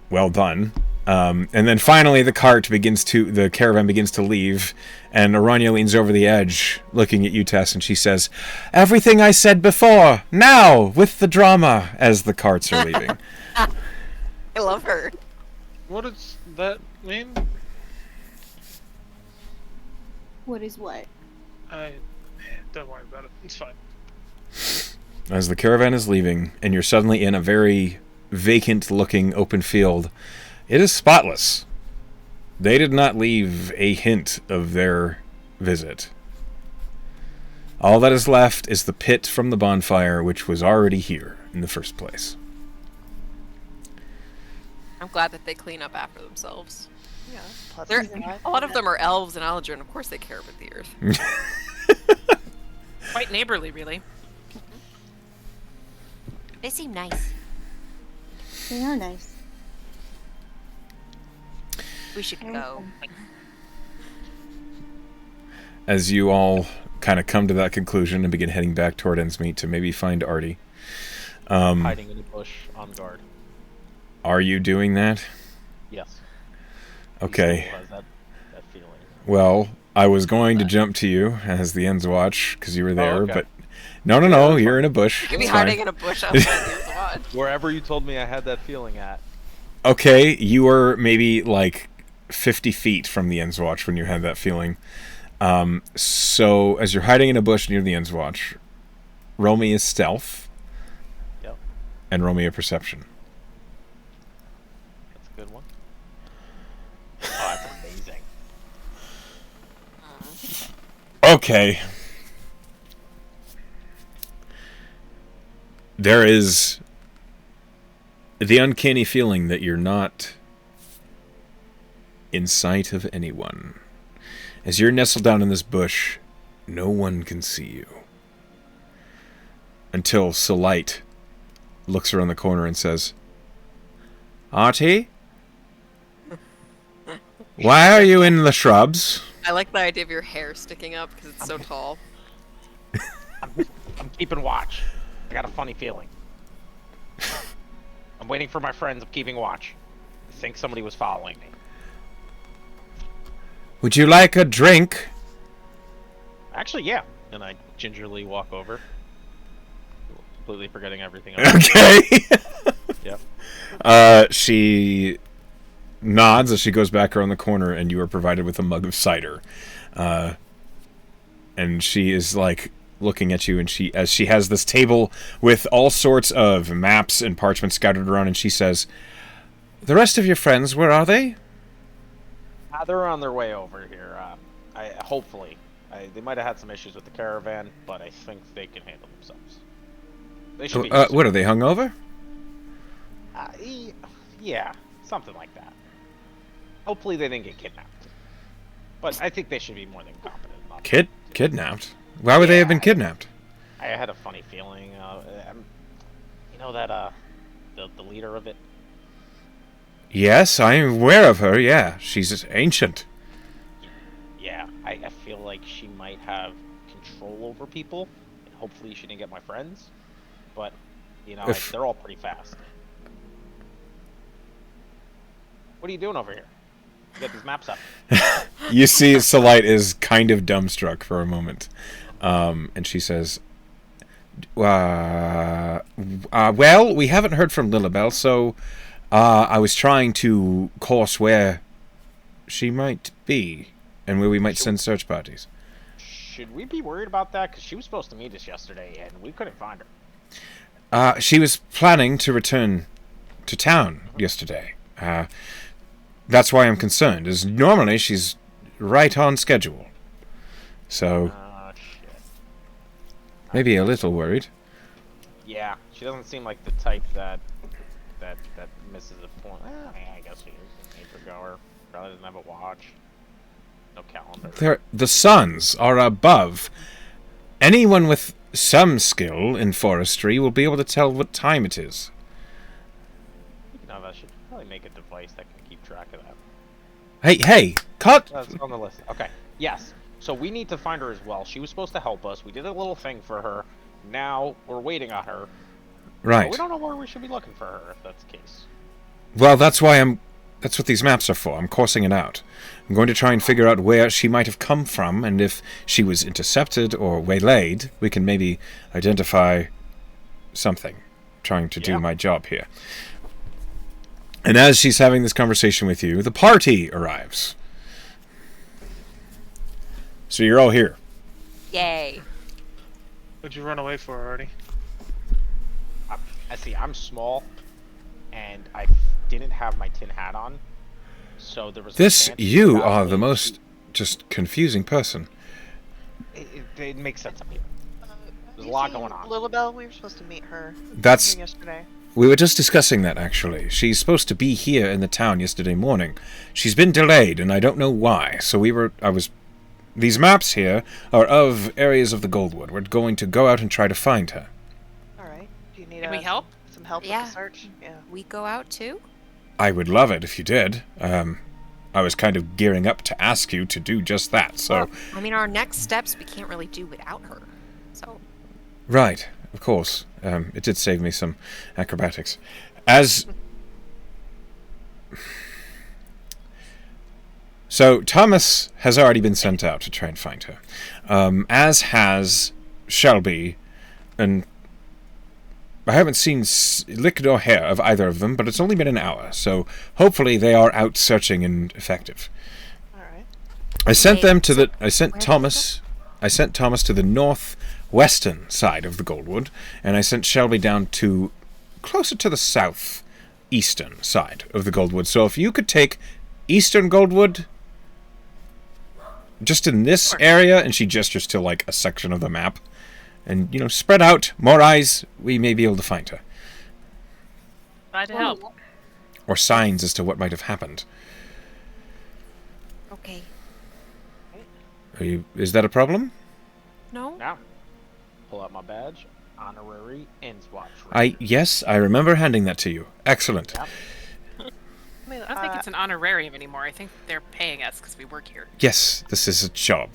Well done. And then finally, the caravan begins to leave, and Aranya leans over the edge, looking at you, Tess, and she says, "Everything I said before, now with the drama," as the carts are leaving. I love her. What does that mean? What is what? Don't worry about it. It's fine. As the caravan is leaving, and you're suddenly in a very vacant-looking open field, it is spotless. They did not leave a hint of their visit. All that is left is the pit from the bonfire, which was already here in the first place. I'm glad that they clean up after themselves. Yeah. Plus They're, it's alive. a lot of them are elves and Eldrin. Of course they care about the earth. Quite neighborly, really. They seem nice. They are nice. We should go. As you all kind of come to that conclusion and begin heading back toward Endsmeet to maybe find Artie. Hiding in the bush on guard. Are you doing that? Yes. Okay. He still has that feeling. Well, I was going to jump to you as the Ends watch because you were there, okay. but no, you're in a bush. You could be It's fine. hiding in a bush outside the watch. Wherever you told me I had that feeling at. Okay, you were maybe like 50 feet from the Ends watch when you had that feeling. So as you're hiding in a bush near the Ends watch, roll me a stealth. Yep. And roll me a perception. That's a good one. Oh, that's amazing. Okay. There is the uncanny feeling that you're not in sight of anyone. As you're nestled down in this bush, no one can see you. Until Selite looks around the corner and says, "Artie? Why are you in the shrubs?" I like the idea of your hair sticking up because it's so tall. I'm keeping watch. I got a funny feeling. I'm waiting for my friends. I'm keeping watch. I think somebody was following me. "Would you like a drink?" Actually, yeah. And I gingerly walk over, completely forgetting everything else. Okay. Yep. She nods as she goes back around the corner, and you are provided with a mug of cider. And she is like looking at you, and as she has this table with all sorts of maps and parchment scattered around, and she says, "The rest of your friends, where are they?" They're on their way over here. Hopefully. They might have had some issues with the caravan, but I think they can handle themselves. They should be. What are they, hungover? Yeah, something like that. Hopefully they didn't get kidnapped. But I think they should be more than competent enough. Kidnapped? Why would they have been kidnapped? I had a funny feeling. You know that the leader of it. Yes, I'm aware of her. Yeah, she's ancient. Yeah, I feel like she might have control over people, and hopefully she didn't get my friends. But they're all pretty fast. What are you doing over here? You got these maps up. You see, Salite is kind of dumbstruck for a moment, and she says, "Well, we haven't heard from Lilibel, so I was trying to course where she might be and where we might send search parties." Should we be worried about that? Because she was supposed to meet us yesterday, and we couldn't find her. She was planning to return to town yesterday. That's why I'm concerned, as normally she's right on schedule. So, Shit. maybe a little worried. Yeah, she doesn't seem like the type that misses a point. I guess she is a nature goer. Probably doesn't have a watch. No calendar. The suns are above. Anyone with some skill in forestry will be able to tell what time it is. I should probably make a device that can keep track of that. Hey, cut! That's on the list. Okay, yes. So we need to find her as well. She was supposed to help us. We did a little thing for her. Now we're waiting on her. Right. But we don't know where we should be looking for her, if that's the case. Well, that's what these maps are for. I'm coursing it out. I'm going to try and figure out where she might have come from, and if she was intercepted or waylaid, we can maybe identify something. Trying to do my job here. And as she's having this conversation with you, the party arrives. So you're all here. Yay. What'd you run away for already? I see. I'm small, and I didn't have my tin hat on, so there was. You are the most just confusing person. It makes sense up here. There's a lot going on. Lilibel, we were supposed to meet her. That's. Yesterday. We were just discussing that, actually. She's supposed to be here in the town yesterday morning. She's been delayed, and I don't know why. So these maps here are of areas of the Goldwood. We're going to go out and try to find her. Alright. Do you need Can we help? some help with Yeah. the search? Yeah. We go out too? I would love it if you did. I was kind of gearing up to ask you to do just that, so... Well, I mean, our next steps we can't really do without her. So... Right, of course. It did save me some acrobatics. So, Thomas has already been sent out to try and find her. As has Shelby, and I haven't seen lick nor hair of either of them, but it's only been an hour, so hopefully they are out searching and effective. Alright. I sent Thomas to the northwestern side of the Goldwood, and I sent Shelby down to closer to the southeastern side of the Goldwood. So if you could take eastern Goldwood, just in this area, and she gestures to like a section of the map, and spread out, more eyes, we may be able to find her. Glad to help. Or signs as to what might have happened. Okay. Is that a problem? No? Now, pull out my badge. Honorary Endswatch. Yes, I remember handing that to you. Excellent. Yep. I mean, I don't think it's an honorarium anymore. I think they're paying us because we work here. Yes, this is a job.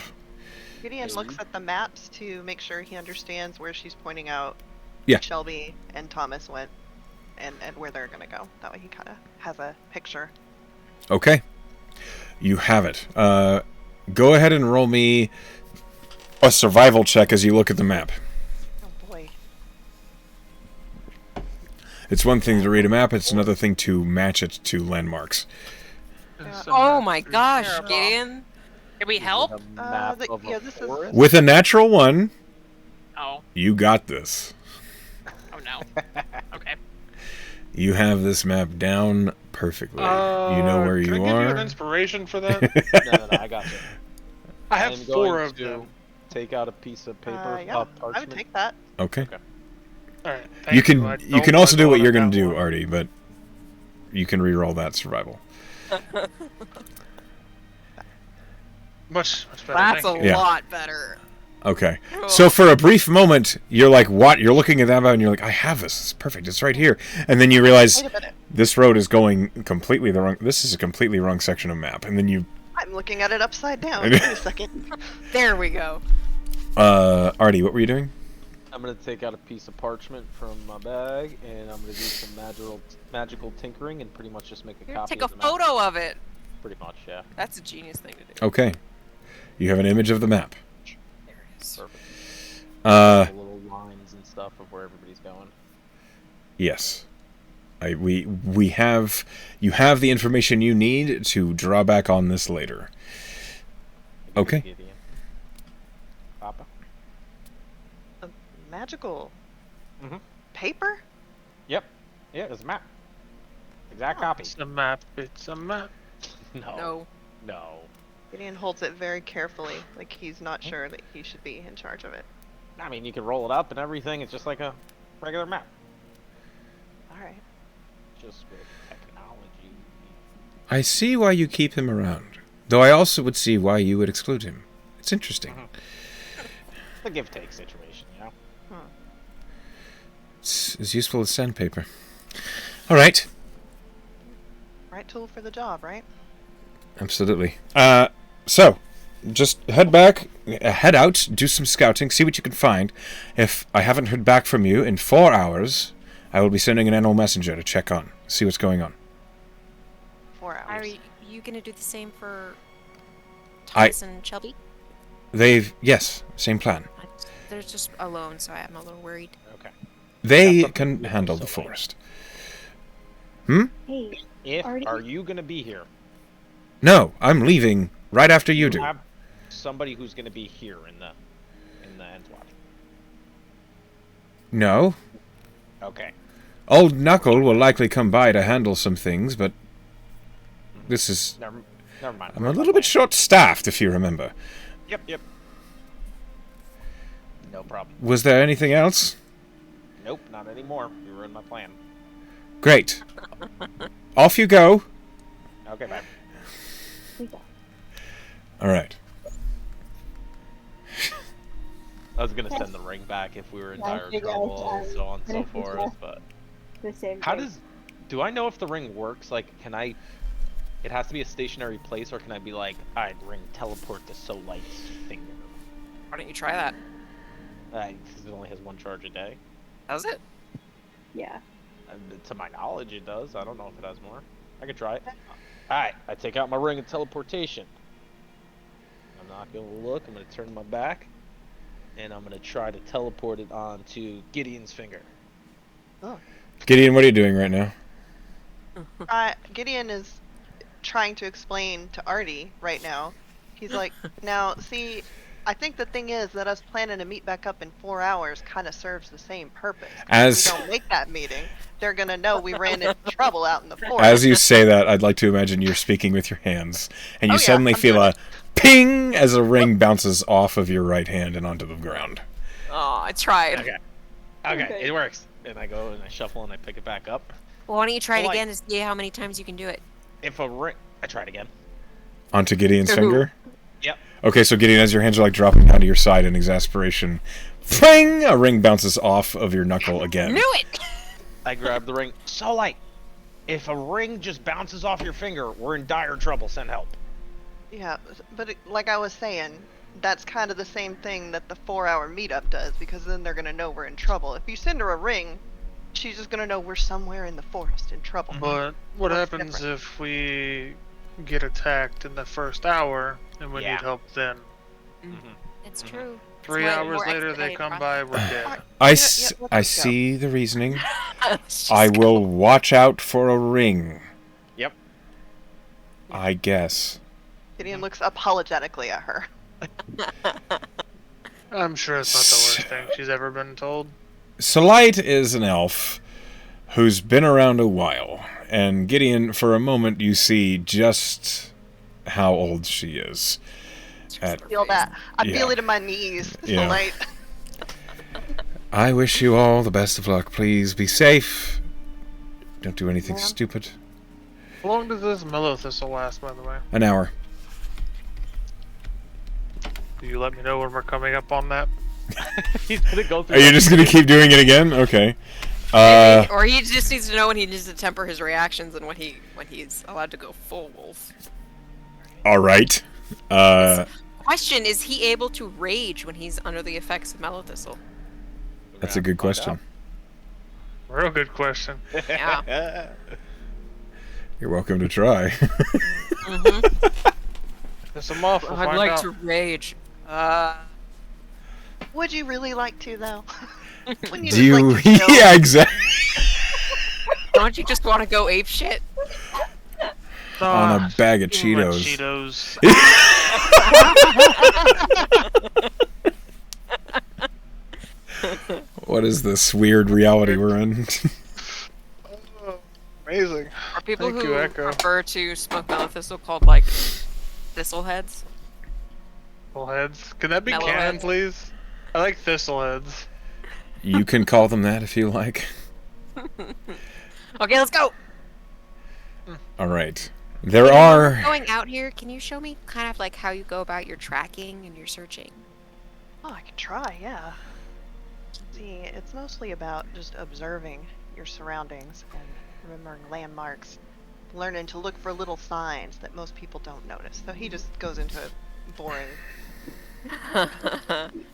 Gideon looks at the maps to make sure he understands where she's pointing out Yeah. Shelby and Thomas went and where they're going to go. That way he kind of has a picture. Okay. You have it. Go ahead and roll me a survival check as you look at the map. Oh boy. It's one thing to read a map, it's another thing to match it to landmarks. Oh my gosh, Terrible. Gideon. Can we help? A map Yeah, of a this is- forest? With a natural one, Oh. You got this. Oh no. Okay. You have this map down perfectly. You know where can you I give you are. an inspiration for that? No, I got you. I have I'm 4 going of to them. Take out a piece of paper, Yeah, I would parchment. take that. Okay. Okay. All right. You Thank can I you don't can wanna also do go what on you're a gonna nat do, one. Artie, but you can re-roll that survival. Much better. That's thank a you. Yeah. lot better. Okay. Cool. So for a brief moment, you're like, what? You're looking at that map and you're like, I have this. It's perfect. It's right here. And then you realize Wait a minute. this road is going completely the wrong... This is a completely wrong section of map. And then you... I'm looking at it upside down. Wait a second. There we go. Artie, what were you doing? I'm gonna take out a piece of parchment from my bag, and I'm gonna do some magical tinkering, and pretty much just make a Here, copy take a of the map. photo of it. Pretty much, yeah. That's a genius thing to do. Okay. You have an image of the map. There it is. Perfect. Uh, The little lines and stuff of where everybody's going. yes. We have... You have the information you need to draw back on this later. Okay. Gideon. Papa. A magical Mhm. paper? Yep. Yeah, it's a map. Exact Oh. copy. It's a map. It's a map. No. No. No. Gideon holds it very carefully, like he's not sure that he should be in charge of it. I mean, you can roll it up and everything. It's just like a regular map. Alright. Just with technology. I see why you keep him around. Though I also would see why you would exclude him. It's interesting. The give-take situation, you know? It's as useful as sandpaper. All right. Right tool for the job, right? Absolutely. So, just head back, head out, do some scouting, see what you can find. If I haven't heard back from you in 4 hours, I will be sending an animal messenger to check on, see what's going on. 4 Are hours. you gonna do the same for I- Thomas and Shelby? Yes, same plan. They're just alone, so I'm a little worried. Okay. They That's something can to do handle so the late. forest. Hey, Artie? Are you gonna be here? No, I'm leaving right after you do. Have somebody who's gonna be here in the end watch. No. Okay. Old Knuckle will likely come by to handle some things, but this is... Never mind. I'm a little bit short-staffed, if you remember. Yep. No problem. Was there anything else? Nope, not anymore. You ruined my plan. Great. Off you go. Okay, bye. we go. All right. I was gonna send the ring back if we were in Yeah, I dire figured, trouble, so on and so gonna forth, suggest but... The same How thing. do I know if the ring works? Like, can I... It has to be a stationary place, or can I be like, alright, ring, teleport to So Light's finger? Why don't you try that? Because it only has one charge a day. Does it? Yeah. To my knowledge, it does. I don't know if it has more. I could try it. Alright, I take out my ring of teleportation. I'm not gonna look, I'm gonna turn my back. And I'm gonna try to teleport it onto Gideon's finger. Gideon, what are you doing right now? Gideon is trying to explain to Artie right now. He's like, now, see, I think the thing is that us planning to meet back up in 4 hours kind of serves the same purpose. As- If we don't make that meeting, they're gonna know we ran into trouble out in the forest. As you say that, I'd like to imagine you're speaking with your hands, and you Oh, yeah, suddenly I'm feel doing a ping as a ring bounces off of your right hand and onto the ground. Oh, I tried. Okay. Okay, it works. And I go and I shuffle and I pick it back up. Well, why don't you try it Like- again to see how many times you can do it? If a ring... I try it again. Onto Gideon's Ooh. finger? Yep. Okay, so Gideon, as your hands are like dropping down to your side in exasperation, ping! A ring bounces off of your knuckle again. Knew it! I grab the ring. So Light, if a ring just bounces off your finger, we're in dire trouble. Send help. Yeah, but like I was saying, that's kind of the same thing that the 4-hour meetup does, because then they're gonna know we're in trouble. If you send her a ring, she's just gonna know we're somewhere in the forest in trouble. But what What's happens different? if we get attacked in the first hour and we Yeah. need help then? It's true. 3 more- hours more later they expedited come process. by, we're dead. I, Yeah, s- yeah, I let's go. see the reasoning. She's I got- will watch out for a ring, Yep. I guess. Gideon looks apologetically at her. I'm sure it's not the worst thing she's ever been told. Selite is an elf who's been around a while, and Gideon, for a moment, you see just how old she is. I feel that. I feel Yeah. it in my knees. Yeah. So like, I wish you all the best of luck. Please be safe. Don't do anything Ma'am? stupid. How long does this mellow thistle last, by the way? An hour. Do you let me know when we're coming up on that? He's gonna go through. Are you just gonna keep doing it again? Okay. Or he just needs to know when he needs to temper his reactions and when he's allowed to go full wolf. All right. Question: is he able to rage when he's under the effects of Mellothistle? That's a good question. Real good question. Yeah. You're welcome to try. Piss him off. We'll I'd find like out. to rage. would you really like to though? Wouldn't you Do just you? like to chill? Yeah, exactly. Don't you just want to go ape shit? On a bag of give 'em a Cheetos. What is this weird reality we're in? Amazing. Are people Thank who you, Echo. prefer to smoke Mellothistle called like thistleheads? Full heads. Can that be Mellow canon, heads. please? I like thistle heads. You can call them that if you like. Okay, let's go. All right. There are. Going out here, can you show me kind of like how you go about your tracking and your searching? Oh, I could try, yeah. See, it's mostly about just observing your surroundings and remembering landmarks, learning to look for little signs that most people don't notice. So he just goes into a boring.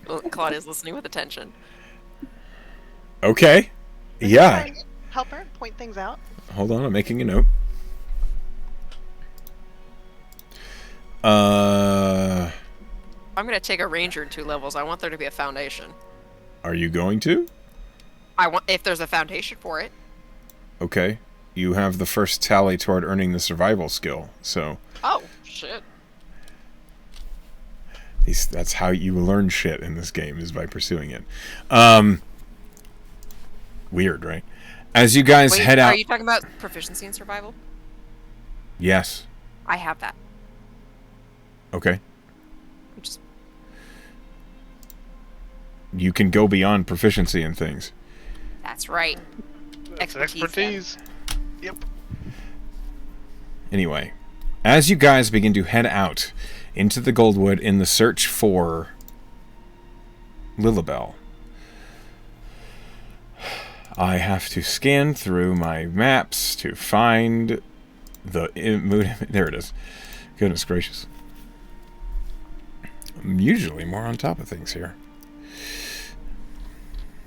Well, Claudia's listening with attention. Okay. Yeah. Help her point things out. Hold on, I'm making a note. Uh, I'm gonna take a ranger in 2 levels. I want there to be a foundation. are you going to? I want if there's a foundation for it. Okay. You have the first tally toward earning the survival skill, so Oh shit. that's how you learn shit in this game, is by pursuing it. Weird, right? As you guys Wait, head out. are you talking about proficiency in survival? Yes. I have that. Okay. I'm just You can go beyond proficiency in things. that's right. That's Expertise, then. Yep. Anyway, as you guys begin to head out into the Goldwood in the search for Lilibel, I have to scan through my maps to find the mood. There it is. Goodness gracious. I'm usually more on top of things here.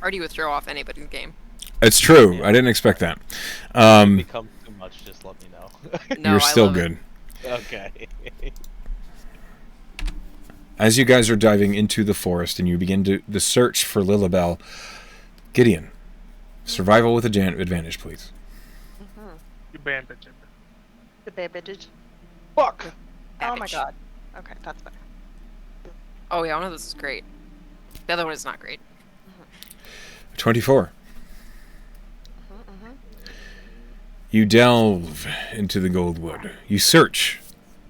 Or do you would throw off anybody's game? It's true. I didn't expect that. Become too much. Just let me know. No, You're I still love it. good. Okay. As you guys are diving into the forest and you begin the search for Lilibel, Gideon, survival with advantage, please. You bandage it. The bandages. Fuck! Oh my Babbage. god. Okay, that's better. Oh yeah, one of those is great. The other one is not great. 24. You delve into the Goldwood. You search.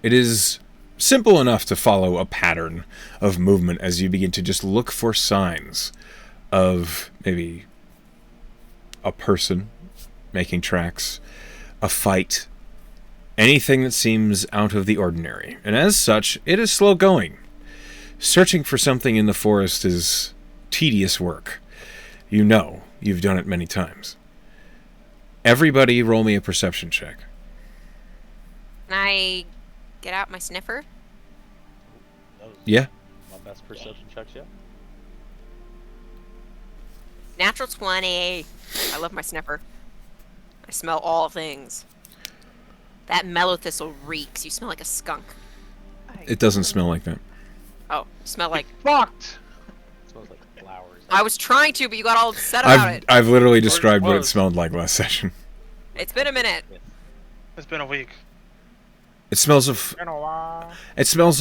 It is simple enough to follow a pattern of movement as you begin to just look for signs of maybe a person making tracks, a fight, anything that seems out of the ordinary. And as such, it is slow going. Searching for something in the forest is tedious work. You know, you've done it many times. Everybody roll me a perception check. Can I get out my sniffer? That was Yeah? my best perception checks yet. Natural 20. I love my sniffer. I smell all things. That mellow thistle reeks. You smell like a skunk. It doesn't smell like that. Oh, you smell like. Fucked! It smells like flowers. I was trying to, but you got all upset about it. I've literally described what it was. smelled like last session. It's been a minute. It's been a week. It smells of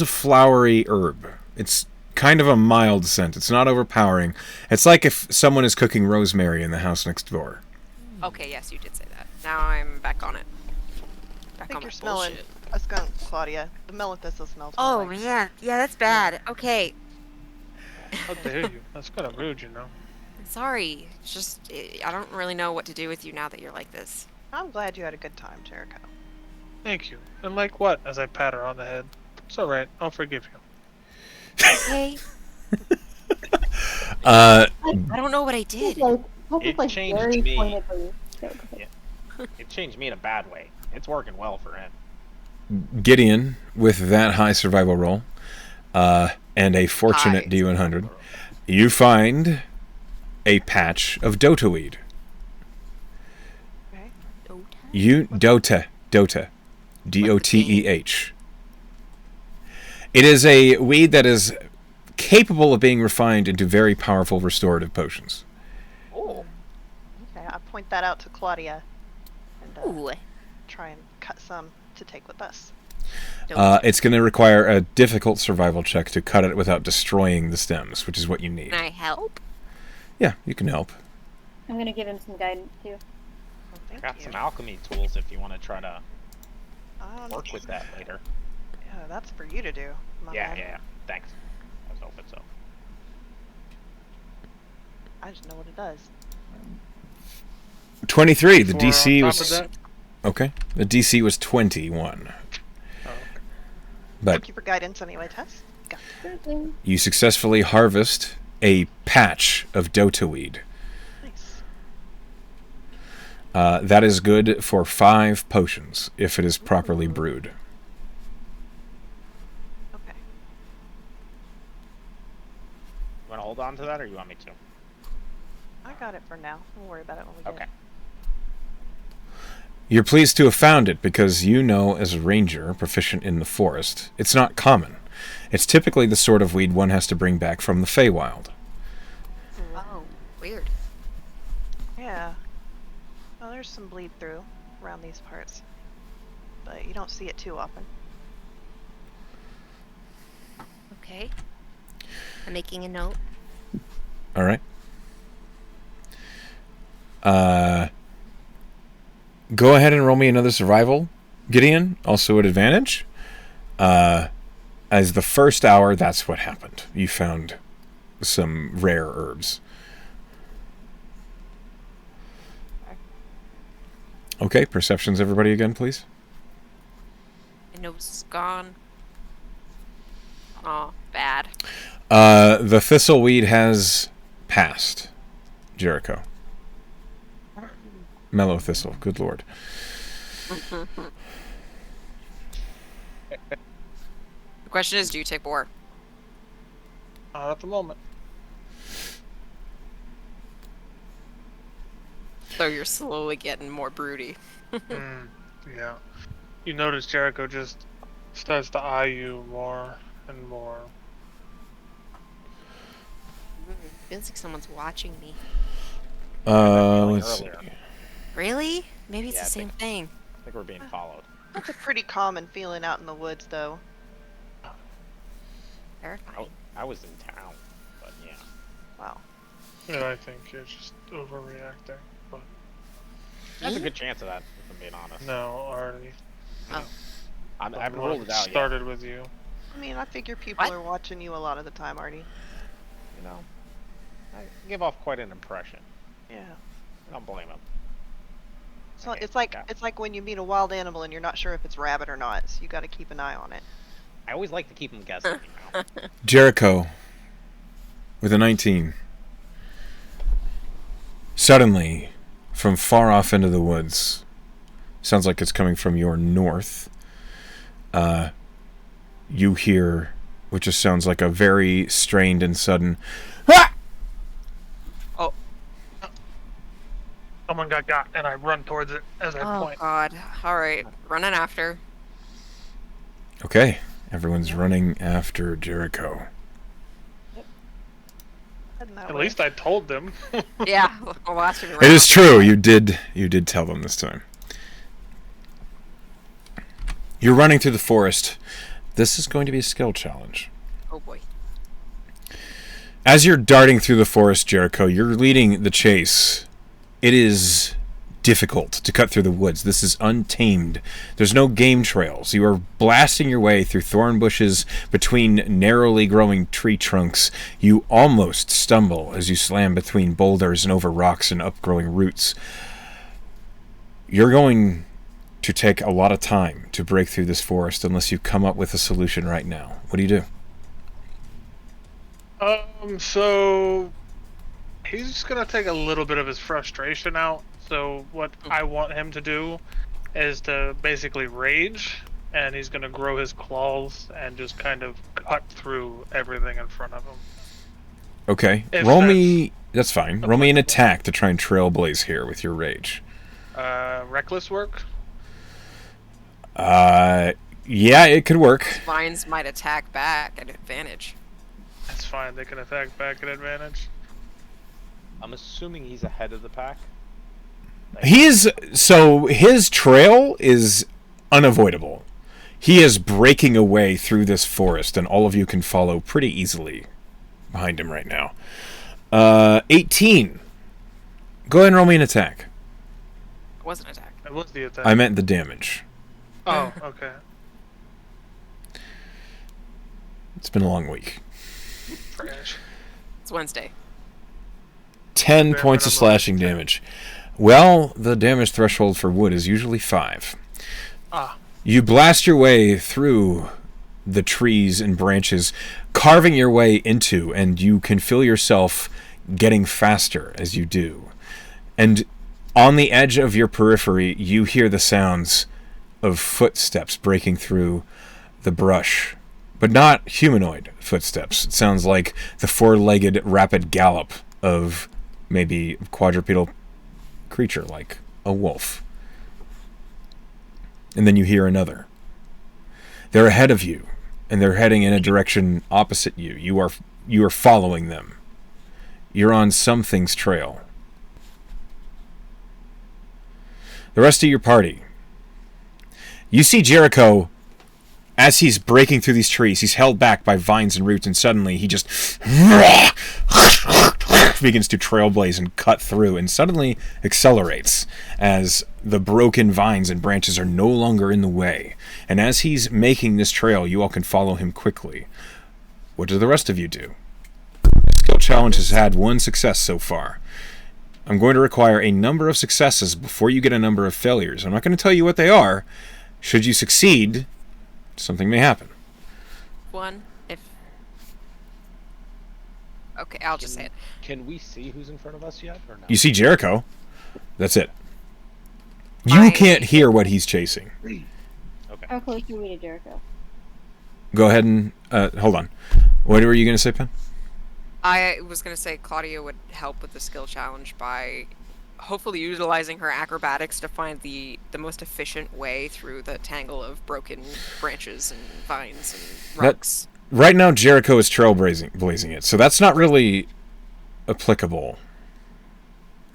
flowery herb. It's kind of a mild scent. It's not overpowering. It's like if someone is cooking rosemary in the house next door. Okay, yes, you did say that. Now I'm back on it. I Back think on you're my smelling bullshit. a skunk, Claudia. The melithisol smells. Oh more like- man, yeah, that's bad. Okay, How dare you? That's kind of rude, you know. sorry. It's just I don't really know what to do with you now that you're like this. I'm glad you had a good time, Jericho. Thank you. And like what? As I pat her on the head. It's alright. I'll forgive you. Okay, Uh, I don't know what I did. It changed very me. pointedly. It changed me in a bad way. It's working well for him. Gideon, with that high survival roll, and a fortunate High D100, you find a patch of Dota weed. Okay. Dota, D-O-T-E-H. It is a weed that is capable of being refined into very powerful restorative potions. Oh, Okay, I point that out to Claudia, and Ooh. try and cut some to take with us. It's going to require a difficult survival check to cut it without destroying the stems, which is what you need. Can I help? Yeah, you can help. I'm gonna give him some guidance too. Well, thank got you. some alchemy tools if you want to try to Um, work with that later. Yeah, that's for you to do. My Yeah, man. yeah. Thanks. I was hoping so. I just know what it does. 23. The Before, DC on top was of that, okay. The DC was 21. oh, But Thank you for guidance anyway, Tess. Got it. you successfully harvest a patch of Dota weed. Nice. That is good for 5 potions if it is properly brewed. Okay. You want to hold on to that, or you want me to? I got it for now. We'll worry about it when we get Okay. it. You're pleased to have found it because you know, as a ranger proficient in the forest, it's not common. It's typically the sort of weed one has to bring back from the Feywild. Oh, weird. Yeah. Well, there's some bleed through around these parts, but you don't see it too often. Okay. I'm making a note. All right. Go ahead and roll me another survival, Gideon. Also at advantage. As the first hour, that's what happened. You found some rare herbs. Okay, perceptions, everybody, again, please. My nose is gone. Oh, bad. The thistleweed has passed, Jericho. Mellow thistle, good lord. The question is, do you take more? not at the moment. So you're slowly getting more broody. Yeah. You notice Jericho just starts to eye you more and more. Feels like someone's watching me. Let's see. Earlier. Really? Maybe it's Yeah, the I same thing. I think we're being followed. That's a pretty common feeling out in the woods, though. Terrifying. I was in town, but yeah. Wow. And I think you're just overreacting. But There's a good chance of that, if I'm being honest. no, already. I haven't ruled it out yet. Started with you. I mean, I figure people What? are watching you a lot of the time, Artie. You know, I give off quite an impression. Yeah. I don't blame him. So Okay, yeah. it's like when you meet a wild animal and you're not sure if it's rabbit or not, so you got to keep an eye on it. I always like to keep them guessing. You know? Jericho, with a 19. Suddenly, from far off into the woods, sounds like it's coming from your north, you hear, which just sounds like a very strained and sudden, "Ah!" Someone got, and I run towards it as I Oh point. god. Alright. Running after. Okay, everyone's running after Jericho. Heading that At way. least I told them. Yeah. I'll ask you to run It is after. true. You did tell them this time. You're running through the forest. This is going to be a skill challenge. Oh boy. As you're darting through the forest, Jericho, you're leading the chase. It is difficult to cut through the woods. This is untamed. There's no game trails. You are blasting your way through thorn bushes between narrowly growing tree trunks. You almost stumble as you slam between boulders and over rocks and upgrowing roots. You're going to take a lot of time to break through this forest unless you come up with a solution right now. What do you do? So he's just gonna take a little bit of his frustration out. So what I want him to do is to basically rage, and he's gonna grow his claws and just kind of cut through everything in front of him. Okay. If Roll that's- me... That's fine. Roll me an attack to try and trailblaze here with your rage. Reckless work? Yeah, it could work. Vines might attack back at advantage. That's fine, they can attack back at advantage. I'm assuming he's ahead of the pack. So his trail is unavoidable. He is breaking away through this forest, and all of you can follow pretty easily behind him right now. 18. Go ahead and roll me an attack. It was an attack. It was the attack. I meant the damage. Oh, okay. It's been a long week. Trash. It's Wednesday. 10 Yeah, points but of I'm slashing damage. Well, the damage threshold for wood is usually 5. Ah. You blast your way through the trees and branches, carving your way into, and you can feel yourself getting faster as you do. And on the edge of your periphery, you hear the sounds of footsteps breaking through the brush. But not humanoid footsteps. It sounds like the four-legged rapid gallop of maybe a quadrupedal creature like a wolf. And then you hear another. They're ahead of you, and they're heading in a direction opposite you. You are following them. You're on something's trail. The rest of your party. You see Jericho. As he's breaking through these trees, he's held back by vines and roots, and suddenly he just begins to trailblaze and cut through, and suddenly accelerates as the broken vines and branches are no longer in the way. And as he's making this trail, you all can follow him quickly. What do the rest of you do? The skill challenge has had 1 success so far. I'm going to require a number of successes before you get a number of failures. I'm not going to tell you what they are. Should you succeed, something may happen. One, if... Okay, I'll just say it. Can we see who's in front of us yet, or no? You see Jericho. That's it. You I- can't hear what he's chasing. Okay. How close are we to Jericho? Go ahead and... hold on. What were you going to say, Pen? I was going to say Claudia would help with the skill challenge by hopefully utilizing her acrobatics to find the most efficient way through the tangle of broken branches and vines and rocks. Right now, Jericho is trailblazing it, so that's not really applicable.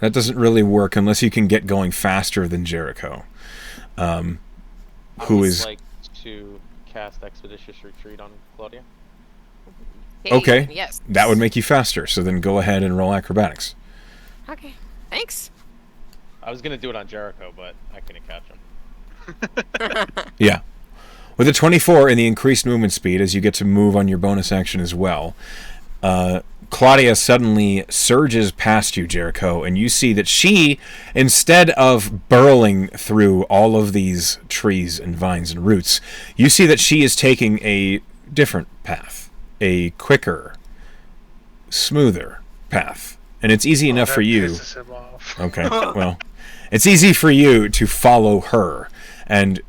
That doesn't really work unless you can get going faster than Jericho. I Who would is... like to cast Expeditious Retreat on Claudia. Okay. Yes. That would make you faster, so then go ahead and roll acrobatics. Okay. Thanks. I was gonna do it on Jericho, but I couldn't catch him. Yeah. With a 24 and the increased movement speed, as you get to move on your bonus action as well, Claudia suddenly surges past you, Jericho, and you see that she, instead of burrowing through all of these trees and vines and roots, you see that she is taking a different path, a quicker, smoother path. And it's easy enough for you. Pisses him off. Okay, well, it's easy for you to follow her, and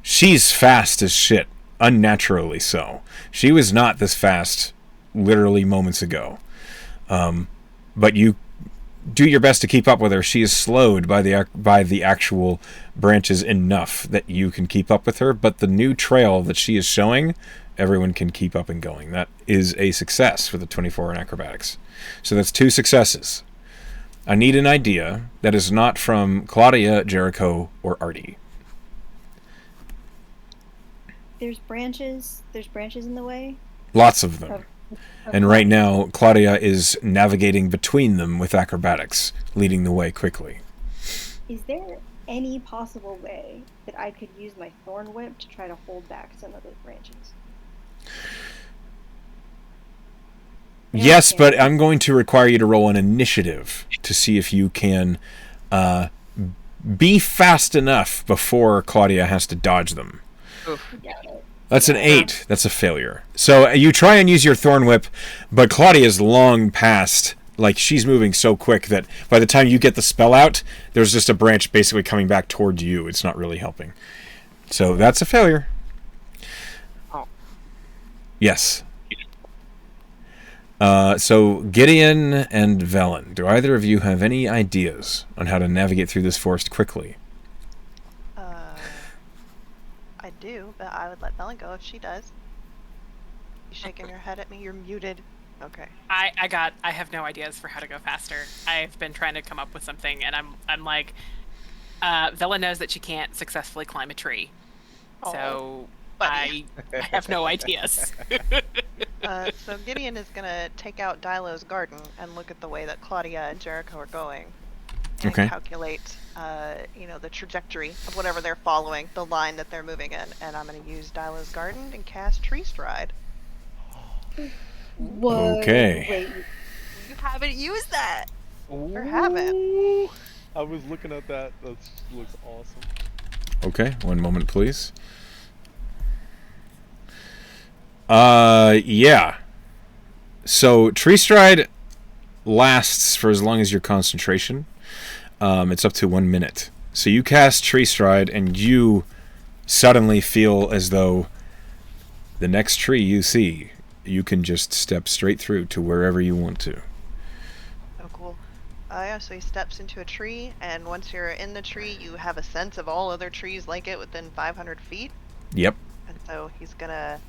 she's fast as shit, unnaturally so. She was not this fast literally moments ago. But you do your best to keep up with her. She is slowed by the actual branches enough that you can keep up with her, but the new trail that she is showing, everyone can keep up and going. That is a success for the 24 in acrobatics. So that's 2 successes. I need an idea that is not from Claudia, Jericho, or Artie. There's branches. There's branches in the way. Lots of them. And right now, Claudia is navigating between them with acrobatics, leading the way quickly. Is there any possible way that I could use my thorn whip to try to hold back some of those branches? Yes, but I'm going to require you to roll an initiative to see if you can be fast enough before Claudia has to dodge them. That's an 8. That's a failure. So you try and use your thorn whip, but Claudia's long past. Like, she's moving so quick that by the time you get the spell out, there's just a branch basically coming back toward you. It's not really helping. So that's a failure. Oh. Yes. So Gideon and Velen, do either of you have any ideas on how to navigate through this forest quickly? I do, but I would let Bellen go if she does. You shaking your head at me? You're muted. Okay. I have no ideas for how to go faster. I've been trying to come up with something, and I'm like, Vela knows that she can't successfully climb a tree, so I have no ideas. So Gideon is gonna take out Dilo's garden and look at the way that Claudia and Jericho are going, and calculate, the trajectory of whatever they're following, the line that they're moving in, and I'm gonna use Dilo's garden and cast Tree Stride. What? Okay. Wait, You haven't used that. Or haven't. I was looking at that. That looks awesome. Okay, one moment, please. Yeah. So Tree Stride lasts for as long as your concentration. It's up to 1 minute. So you cast Tree Stride, and you suddenly feel as though the next tree you see, you can just step straight through to wherever you want to. Oh, cool. Yeah, so he steps into a tree, and once you're in the tree, you have a sense of all other trees like it within 500 feet. Yep. And so he's gonna...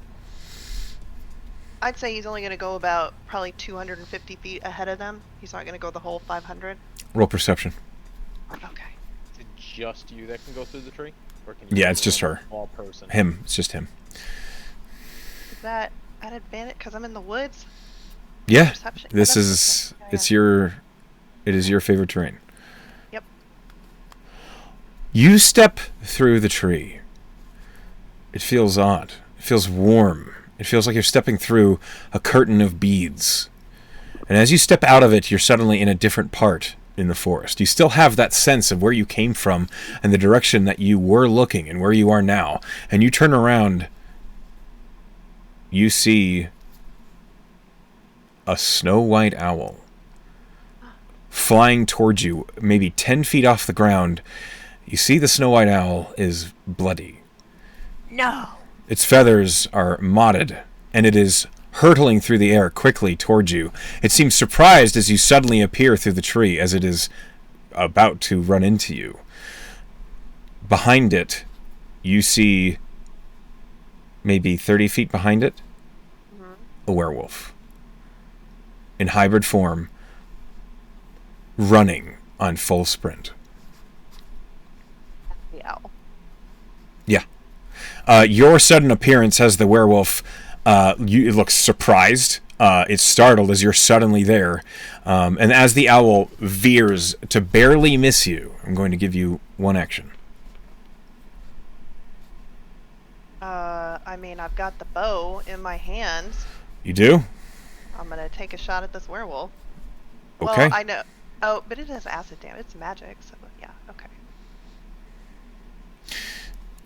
I'd say he's only gonna go about probably 250 feet ahead of them. He's not gonna go the whole 500. Roll perception. Okay. Is it just you that can go through the tree? Or can you Yeah, go it's just through her. All person. Him. It's just him. Is that at advantage because I'm in the woods? Yeah. Perception? This Oh, that's is... okay. It's your... It is your favorite terrain. Yep. You step through the tree. It feels odd. It feels warm. It feels like you're stepping through a curtain of beads. And as you step out of it, you're suddenly in a different part in the forest. You still have that sense of where you came from and the direction that you were looking and where you are now. And you turn around, you see a snow-white owl flying towards you, maybe 10 feet off the ground. You see the snow-white owl is bloody. No. Its feathers are mottled, and it is hurtling through the air quickly towards you. It seems surprised as you suddenly appear through the tree, as it is about to run into you. Behind it, you see, maybe 30 feet behind it, a werewolf. In hybrid form, running on full sprint. The owl. Yeah. Your sudden appearance has the werewolf, it looks surprised. It's startled as you're suddenly there. And as the owl veers to barely miss you, I'm going to give you one action. I've got the bow in my hands. You do? I'm gonna take a shot at this werewolf. Okay. Well, I know. Oh, but it has acid damage. It's magic, so yeah, okay.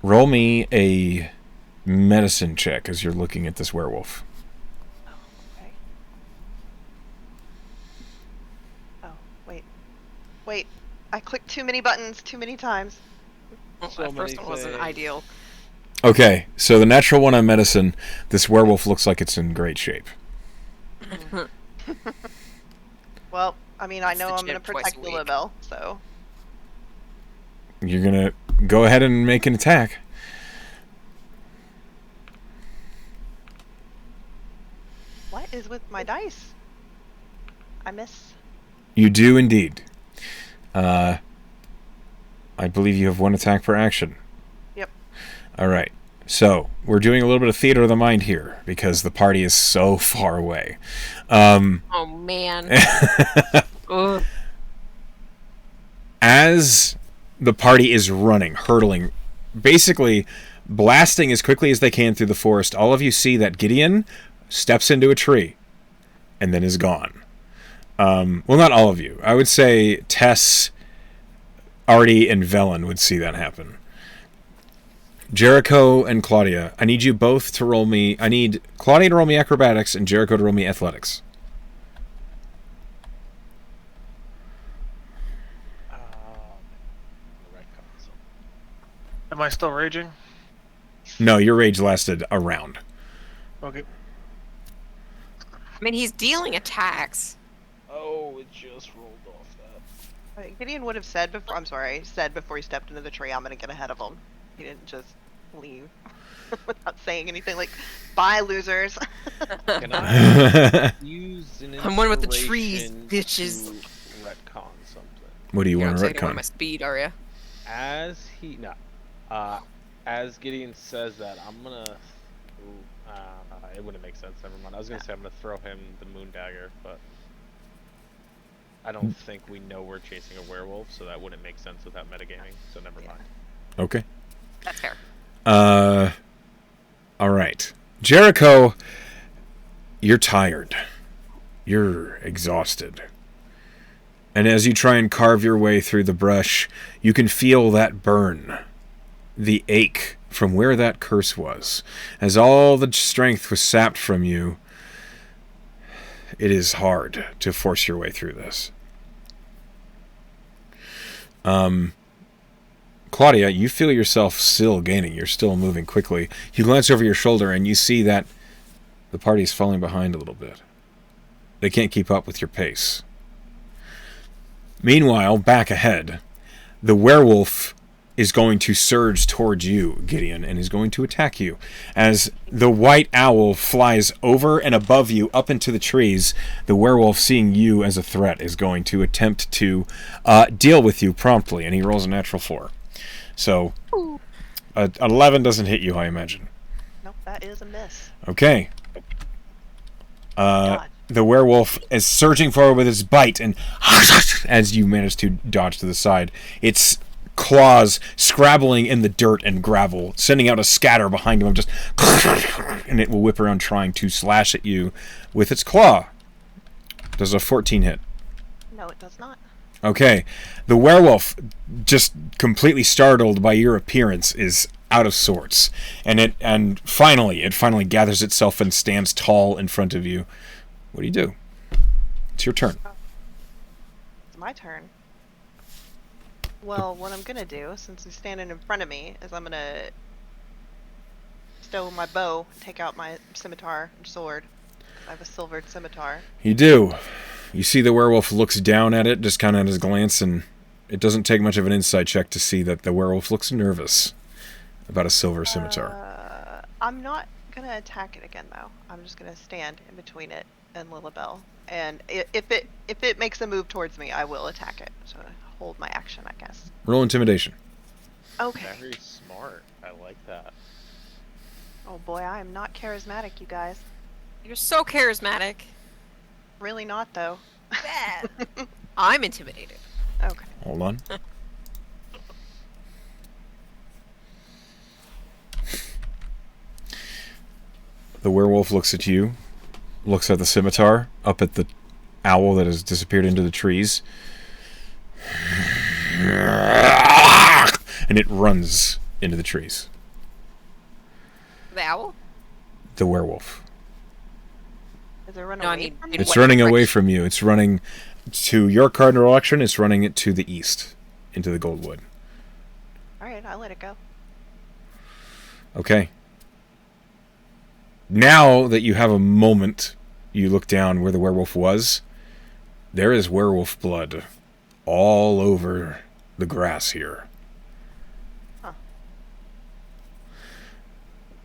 Roll me a medicine check as you're looking at this werewolf. Oh, okay. Oh, wait. I clicked too many buttons too many times. Well, So that first many one wasn't things. ideal. Okay, so the natural one on medicine, this werewolf looks like it's in great shape. Well, I know the I'm gonna gym twice protect a the week. Libel, so You're gonna go ahead and make an attack. what is with my dice? I miss. You do indeed. I believe you have one attack per action. Yep. All right. So, we're doing a little bit of theater of the mind here because the party is so far away. Um, Oh man. Ugh. as the party is running, hurtling, basically blasting as quickly as they can through the forest, all of you see that Gideon steps into a tree and then is gone. Well, not all of you. I would say Tess, Artie, and Velen would see that happen. Jericho and Claudia, I need you both to roll me... I need Claudia to roll me acrobatics and Jericho to roll me athletics. Am I still raging? No, your rage lasted a round. Okay. I mean, he's dealing attacks. Oh, it just rolled off that. Right, Gideon would have said before. I'm sorry. Said before he stepped into the tree, I'm gonna get ahead of him. He didn't just leave without saying anything like, "Bye, losers." Can I use an I'm one with the trees, inspiration bitches. to retcon something? What do you You're want not to taking away my retcon? speed, are you? As Gideon says that, I'm gonna. It wouldn't make sense. Never mind. I was gonna say I'm gonna throw him the moon dagger, but I don't think we know we're chasing a werewolf, so that wouldn't make sense without metagaming. So never mind. Okay. That's fair. All right. Jericho, you're tired. You're exhausted. And as you try and carve your way through the brush, you can feel that burn. The ache from where that curse was. As all the strength was sapped from you, it is hard to force your way through this. Claudia, you feel yourself still gaining. You're still moving quickly. You glance over your shoulder and you see that the party's falling behind a little bit. They can't keep up with your pace. Meanwhile, back ahead, the werewolf is going to surge towards you, Gideon, and is going to attack you. As the white owl flies over and above you up into the trees, the werewolf, seeing you as a threat, is going to attempt to deal with you promptly, and he rolls a natural 4. So, 11 doesn't hit you, I imagine. Nope, that is a miss. Okay. God. The werewolf is surging forward with its bite, and as you manage to dodge to the side, its claws scrabbling in the dirt and gravel, sending out a scatter behind him, just and it will whip around trying to slash at you with its claw. Does a 14 hit? No, it does not. Okay. The werewolf, just completely startled by your appearance, is out of sorts, and finally gathers itself and stands tall in front of you. What do? It's your turn. It's my turn. Well, what I'm gonna do, since he's standing in front of me, is I'm gonna stow my bow, take out my scimitar and sword. I have a silvered scimitar. You do. You see the werewolf looks down at it, just kind of at his glance, and it doesn't take much of an insight check to see that the werewolf looks nervous about a silver scimitar. I'm not gonna attack it again, though. I'm just gonna stand in between it and Lilibel, and if it makes a move towards me, I will attack it. So hold my action, I guess. Roll intimidation. Okay. Very smart. I like that. Oh boy, I am not charismatic, you guys. You're so charismatic. Really not, though. Bad. I'm intimidated. Okay. Hold on. The werewolf looks at you, looks at the scimitar, up at the owl that has disappeared into the trees, and it runs into the trees. The owl? The werewolf. Is it running No, I away mean, from in me? It's what running away direction? from you. It's running to your cardinal direction. It's running it to the east, into the Goldwood. Alright, I'll let it go. Okay. Now that you have a moment, you look down where the werewolf was. There is werewolf blood all over the grass here. Huh.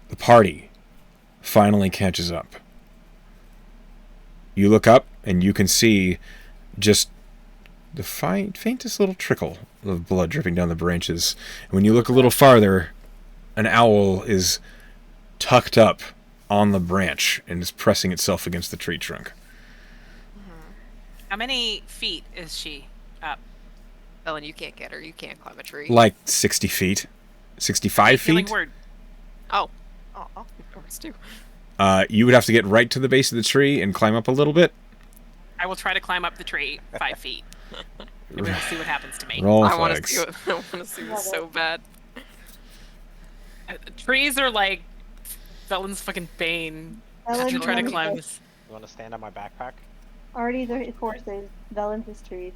The party finally catches up. You look up and you can see just the faintest little trickle of blood dripping down the branches. And when you look a little farther, an owl is tucked up on the branch and is pressing itself against the tree trunk. How many feet is she up? Ellen, you can't get her. You can't climb a tree. Like 60 feet. 65 Healing feet? word. Oh, Oh, words too. You would have to get right to the base of the tree and climb up a little bit. I will try to climb up the tree 5 feet. And we will see what happens to me. Roll I want to athletics. see. I want to see this so bad. Trees are like Felon's fucking bane. Ellen, To try to Ellen, climb this. You want to stand on my backpack? Artie's are horses, Velen's is trees.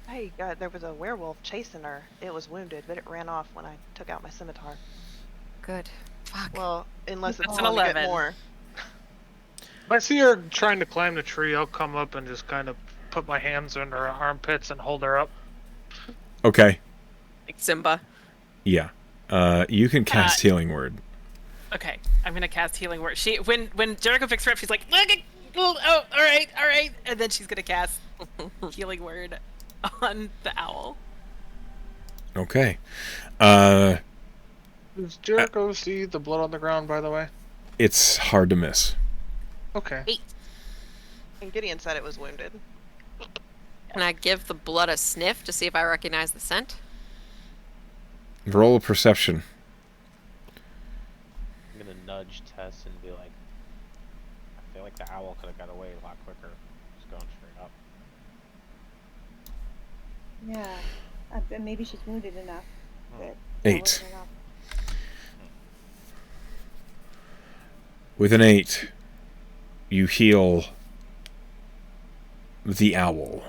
hey, there was a werewolf chasing her. It was wounded, but it ran off when I took out my scimitar. Good. Fuck. Well, unless it's That's an going to get 11. more. If I see her trying to climb the tree, I'll come up and just kind of put my hands in her armpits and hold her up. Okay. Like Simba. Yeah. You can cast Healing Word. Okay, I'm gonna cast healing word. She when Jericho picks her up, she's like, "Look at, oh, all right," and then she's gonna cast healing word on the owl. Okay. Does Jericho see the blood on the ground, by the way? It's hard to miss. Okay. 8. And Gideon said it was wounded. Can I give the blood a sniff to see if I recognize the scent? Roll a perception. I'm gonna nudge Tess and be like, I feel like the owl could have got away a lot quicker. Just going straight up. Yeah. Maybe she's wounded enough. But 8. wasn't enough. With an 8, you heal the owl.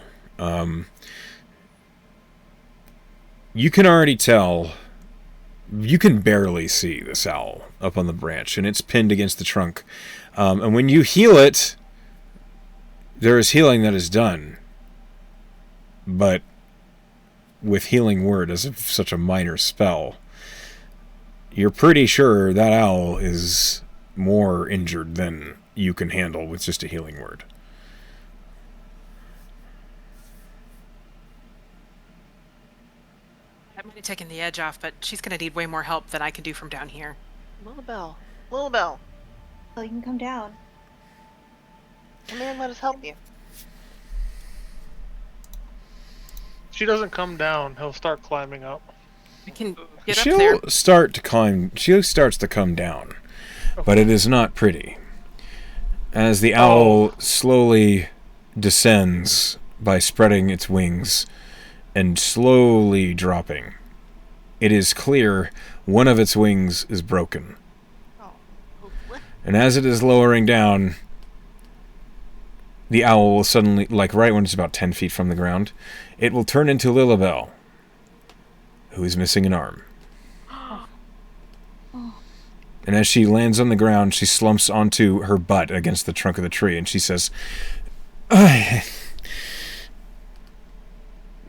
You can already tell. You can barely see this owl up on the branch, and it's pinned against the trunk. And when you heal it, there is healing that is done. But with Healing Word as such a minor spell, you're pretty sure that owl is more injured than you can handle with just a Healing Word. That might have taken the edge off, but she's gonna need way more help than I can do from down here. Lilibel. So you can come down. Come here and let us help you. She doesn't come down. He'll start climbing up. I can get up there. She'll start to climb. She starts to come down, but it is not pretty. As the owl slowly descends by spreading its wings and slowly dropping, it is clear one of its wings is broken. And as it is lowering down, the owl will suddenly, like right when it's about 10 feet from the ground, it will turn into Lilibel, who is missing an arm. And as she lands on the ground, she slumps onto her butt against the trunk of the tree, and she says,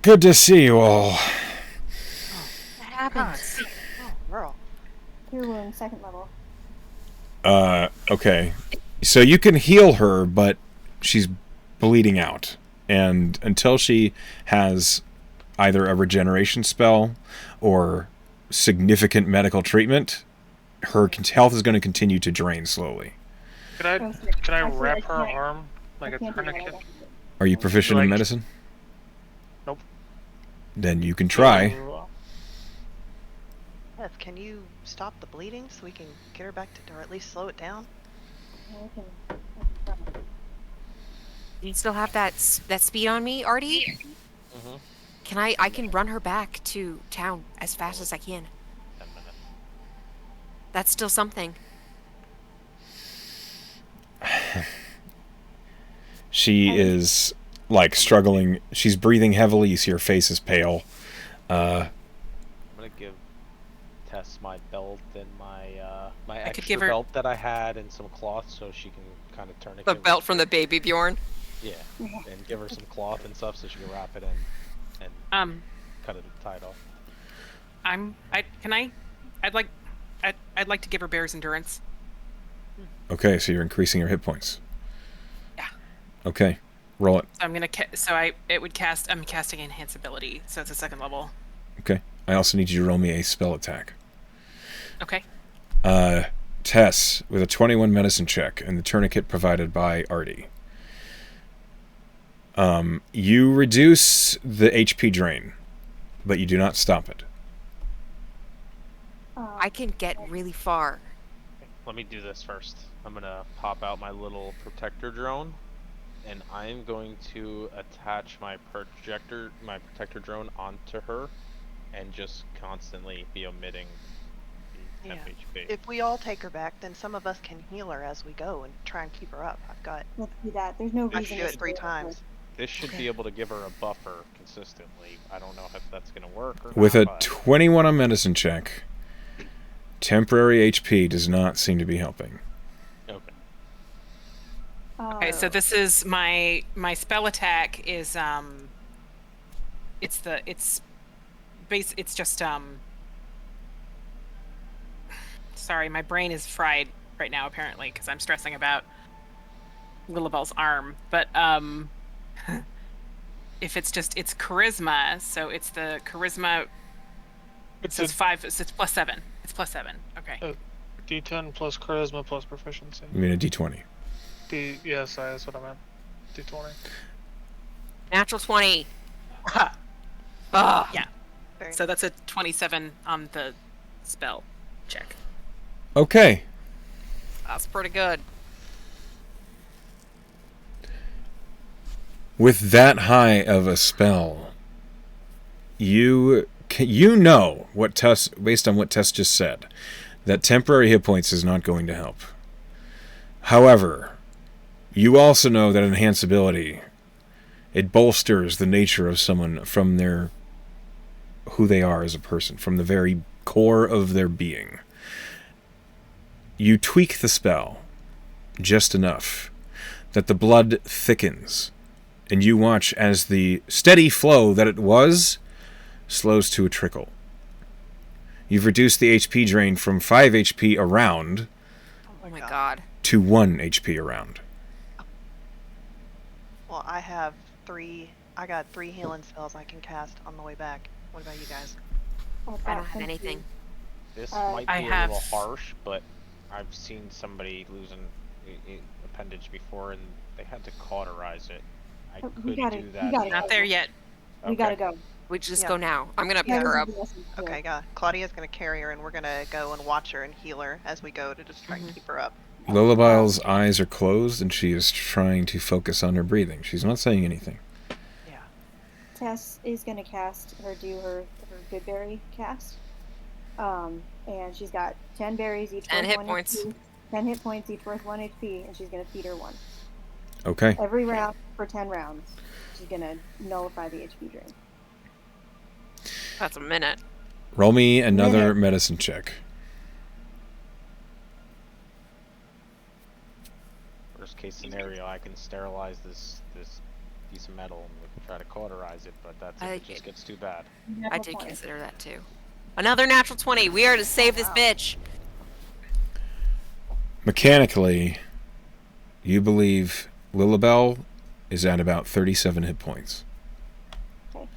"Good to see you all." What happens? Girl. Cure wound, 2nd level. Okay. So you can heal her, but she's bleeding out. And until she has either a regeneration spell or significant medical treatment, her health is going to continue to drain slowly. Can I wrap her arm like a Can't do that. tourniquet? Are you proficient in Like- medicine? Nope. Then you can try. Beth, can you stop the bleeding so we can get her back to, or at least slow it down? Yeah, I can- You still have that speed on me, Artie? Mm-hmm. Can I can run her back to town as fast as I can. 10 minutes. That's still something. She is, like, struggling. She's breathing heavily. You see her face is pale. I'm gonna give Tess my belt and my I could extra give her- belt that I had and some cloth so she can kind of turn it. The belt from the baby Bjorn. Yeah, and give her some cloth and stuff so she can wrap it in and cut it, tie it off. I'd like to give her bear's endurance. Okay, so you're increasing her hit points. Yeah. Okay, roll it. So I'm gonna I'm casting enhance ability, so it's a 2nd level. Okay. I also need you to roll me a spell attack. Okay. Tess with a 21 medicine check and the tourniquet provided by Artie. You reduce the HP drain, but you do not stop it. I can get really far. Let me do this first. I'm gonna pop out my little protector drone, and I'm going to attach my protector drone onto her, and just constantly be omitting the temp HP. If we all take her back, then some of us can heal her as we go and try and keep her up. Let's do that. There's no I reason should do to it 3 stay times. This should be able to give her a buffer consistently. I don't know if that's gonna work or With not, a but 21 on medicine check, temporary HP does not seem to be helping. okay. Okay, so this is my spell attack is it's just sorry, my brain is fried right now apparently because I'm stressing about Lilibel's arm, but if it's charisma, so it's the charisma. It says 5. It's +7. It's +7. Okay. D10 plus charisma plus proficiency. You mean a D20? Yes, that's what I meant. D20. Natural 20. Yeah. Very So that's a 27 on the spell check. Okay. That's pretty good. With that high of a spell, you know what Tess, based on what Tess just said, that temporary hit points is not going to help. However, you also know that enhance ability, it bolsters the nature of someone from who they are as a person, from the very core of their being. You tweak the spell just enough that the blood thickens, and you watch as the steady flow that it was slows to a trickle. You've reduced the HP drain from 5 HP a round Oh my god. to 1 HP a round. Well, I have 3. I got 3 healing spells I can cast on the way back. What about you guys? I don't have anything. This Uh, might I be have- a little harsh, but I've seen somebody lose an appendage before, and they had to cauterize it. I We could gotta- do we that. gotta- Not there yet. We gotta go. We just Yeah. go now. I'm gonna pick Yeah, her up. this is the essence, too. Okay, Claudia's gonna carry her, and we're gonna go and watch her and heal her as we go to just try and keep her up. Lilibel's eyes are closed, and she is trying to focus on her breathing. She's not saying anything. Yeah. Tess is gonna do her good berry cast. And she's got 10 berries each 10 worth hit 1 points. HP. 10 hit points each worth 1 HP, and she's gonna feed her 1. Okay. Every round for 10 rounds. She's gonna nullify the HP drain. That's a minute. Roll me another medicine check. Worst case scenario, I can sterilize this piece of metal and we can try to cauterize it, but that's if it just gets too bad. I did consider that too. Another natural 20. We are to save this bitch. Mechanically, you believe Lilibel is at about 37 hit points. Okay.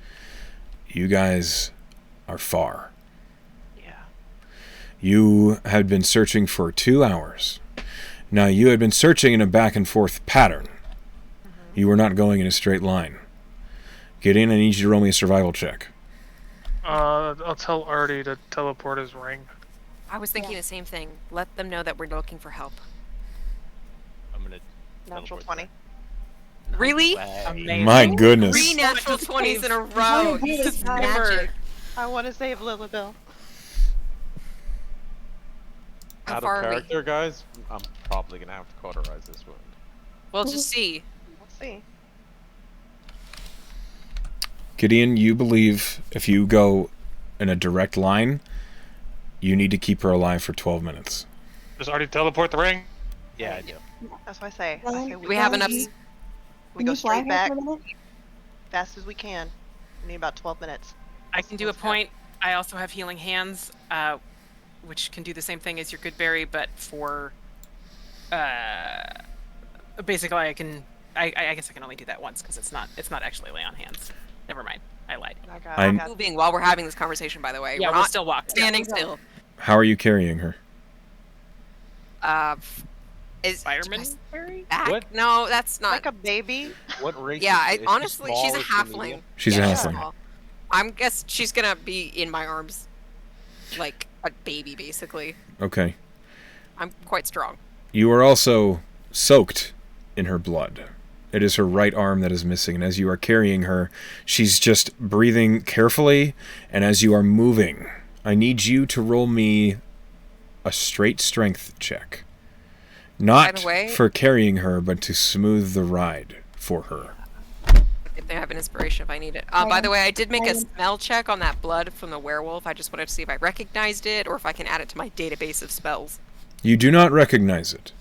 You guys are far. Yeah. You had been searching for 2 hours. Now, you had been searching in a back and forth pattern. You were not going in a straight line. Gideon, I need you to roll me a survival check. I'll tell Artie to teleport his ring. I was thinking the same thing. Let them know that we're looking for help. I'm gonna Natural teleport 20. that. Really? Way. Amazing. My goodness. 3 natural 20s in a row. Oh, This is yes, magic. I want to save Lilibel. How Out far of are we? character, guys, I'm probably gonna have to cauterize this wound. We'll just see. We'll see. Gideon, you believe if you go in a direct line, you need to keep her alive for 12 minutes. Does Artie teleport the ring? Yeah, I do. That's what I say. Dylan, Okay, We have enough. Dylan, We can go you fly straight her back for a minute? fast as we can. We need about 12 minutes. I can do a Let's go. point. I also have healing hands, which can do the same thing as your good berry, but for basically I guess I can only do that once because it's not actually lay on hands. Never mind. I lied. I got I'm- I got Moving while we're having this conversation, by the way. Yeah, we're we're not still walking. standing Yeah. still. How are you carrying her? Is Fireman Barry? back? What? No, that's not. Like a baby. What race? Yeah, is she? Is she honestly, she's small? a Is she halfling. medium? She's Yeah, a she's halfling. small. I'm guess she's gonna be in my arms, like a baby, basically. Okay. I'm quite strong. You are also soaked in her blood. It is her right arm that is missing, and as you are carrying her, she's just breathing carefully, and as you are moving, I need you to roll me a straight strength check. Not By the way- for carrying her, but to smooth the ride for her. If they have an inspiration if I need it. By the way, I did make a smell check on that blood from the werewolf. I just wanted to see if I recognized it or if I can add it to my database of spells. You do not recognize it,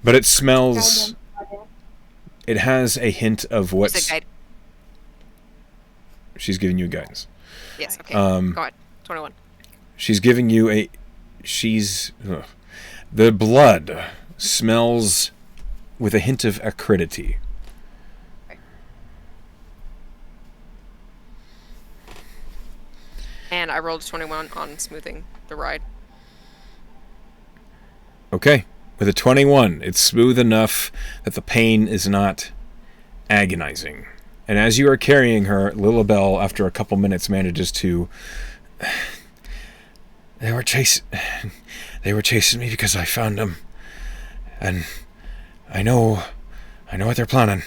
but it smells... It has a hint of Is it what's... guide? She's giving you guidance. Yes, okay. Um, Go ahead. 21. She's giving you a... The blood smells with a hint of acridity. And I rolled a 21 on smoothing the ride. Okay. With a 21, it's smooth enough that the pain is not agonizing. And as you are carrying her, Lilibel, after a couple minutes, manages to... They were chasing me because I found them. And I know what they're planning.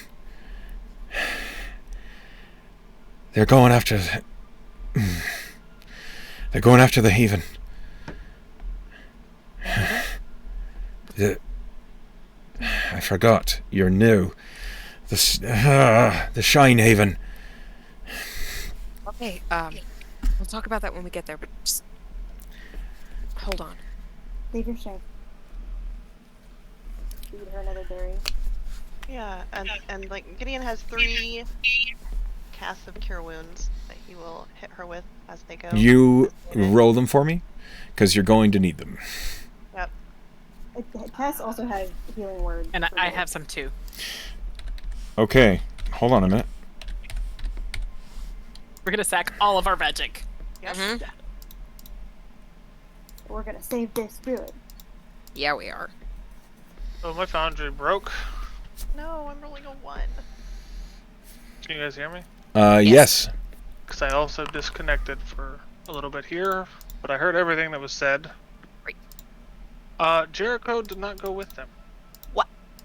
They're going after the Haven. I forgot. You're new. The Shine Haven. Okay, we'll talk about that when we get there, but just... Hold on. Leave your strength. Feed her another berry. Yeah, and like Gideon has 3 casts of cure wounds that he will hit her with as they go. You roll them for me, because you're going to need them. Yep. Tess also has healing word. And for I both. have some too. Okay, hold on a minute. We're gonna sack all of our magic. Yep. Mhm. We're gonna save this good. Yeah, we are. Oh, my foundry broke. No, I'm rolling a 1. Can you guys hear me? Yes. Because I also disconnected for a little bit here, but I heard everything that was said. Right. Jericho did not go with them.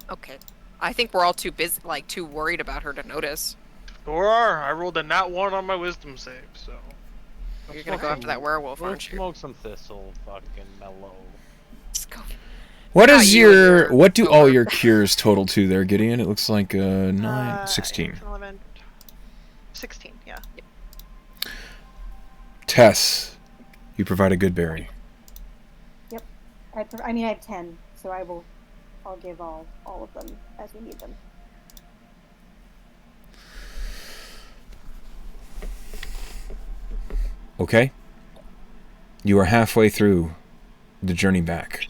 Okay. I think we're all too busy, like, too worried about her to notice. Sure are. I rolled a nat 1 on my wisdom save, so. You're gonna go after that werewolf, We'll aren't you? smoke some thistle, fucking mellow. Just go. What Ah, is you and your... your What do all over. your cures total to there, Gideon? It looks like 9, 16. 8, 11, 16, yeah. Tess, you provide a good berry. I mean, I have 10, so I'll give all of them as we need them. Okay. You are halfway through the journey back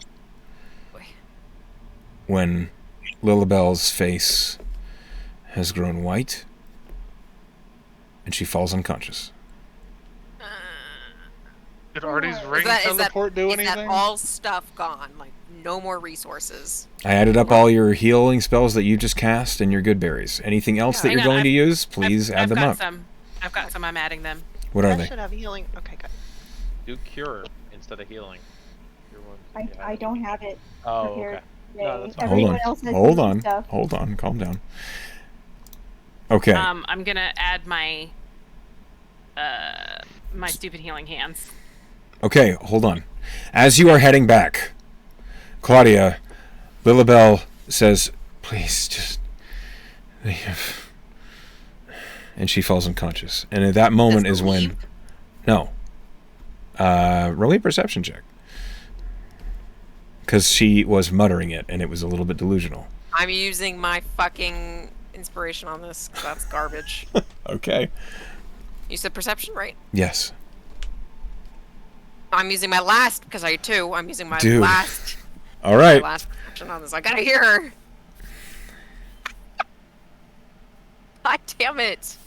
Boy. when Lilibel's face has grown white and she falls unconscious. Did Artie's Is ring that teleport do is anything? that all stuff gone? Like, no more resources? I added up all your healing spells that you just cast and your good berries. Anything else that Hang you're on, going to use, please I've add them got up. some. I've got some. I'm adding them. What are That they? should have healing. Okay, good. Do cure instead of healing. Cure wounds if you I have don't have it Oh, prepared okay. today. No, that's fine. Hold Everyone on. else has Hold healing on. stuff. Hold on. Calm down. Okay. I'm gonna add my my stupid healing hands. Okay, hold on. As you are heading back, Claudia, Lilibel says, please, just... And she falls unconscious. And at that moment Does is when... believe? No. Roll a perception check. Because she was muttering it, and it was a little bit delusional. I'm using my fucking inspiration on this, 'cause that's garbage. Okay. You said perception, right? Yes. I'm using my last, because I too. I'm using my Dude. last All right. perception on this. I gotta hear her. God damn it.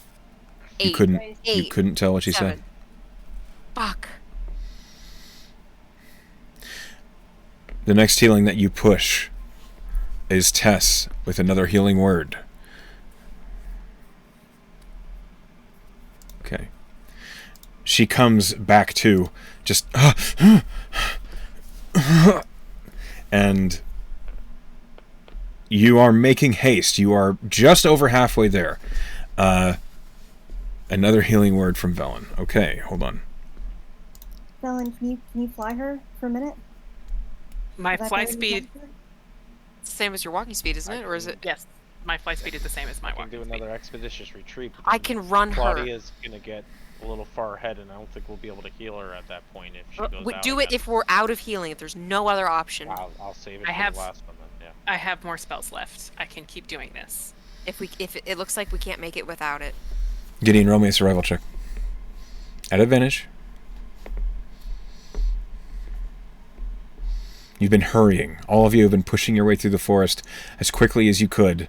You 8. couldn't. You 8. couldn't tell what she 7. said. Fuck. The next healing that you push is Tess with another healing word. Okay. She comes back to just and you are making haste. You are just over halfway there. Another healing word from Velen. Okay, hold on. Velen, can you fly her for a minute? My Is that fly what you speed. said? It's the same as your walking speed, isn't it? Or is it? Yes, my fly speed is the same as my I can walking do speed. another expeditious retreat. But I then can run her. Claudia's gonna get a little far ahead, and I don't think we'll be able to heal her at that point if she goes out. Do it again. if we're out of healing. If there's no other option. I'll save it I for have- the last one then. Yeah. I have more spells left. I can keep doing this. If it looks like we can't make it without it. Gideon, roll me a survival check. At advantage. You've been hurrying. All of you have been pushing your way through the forest as quickly as you could.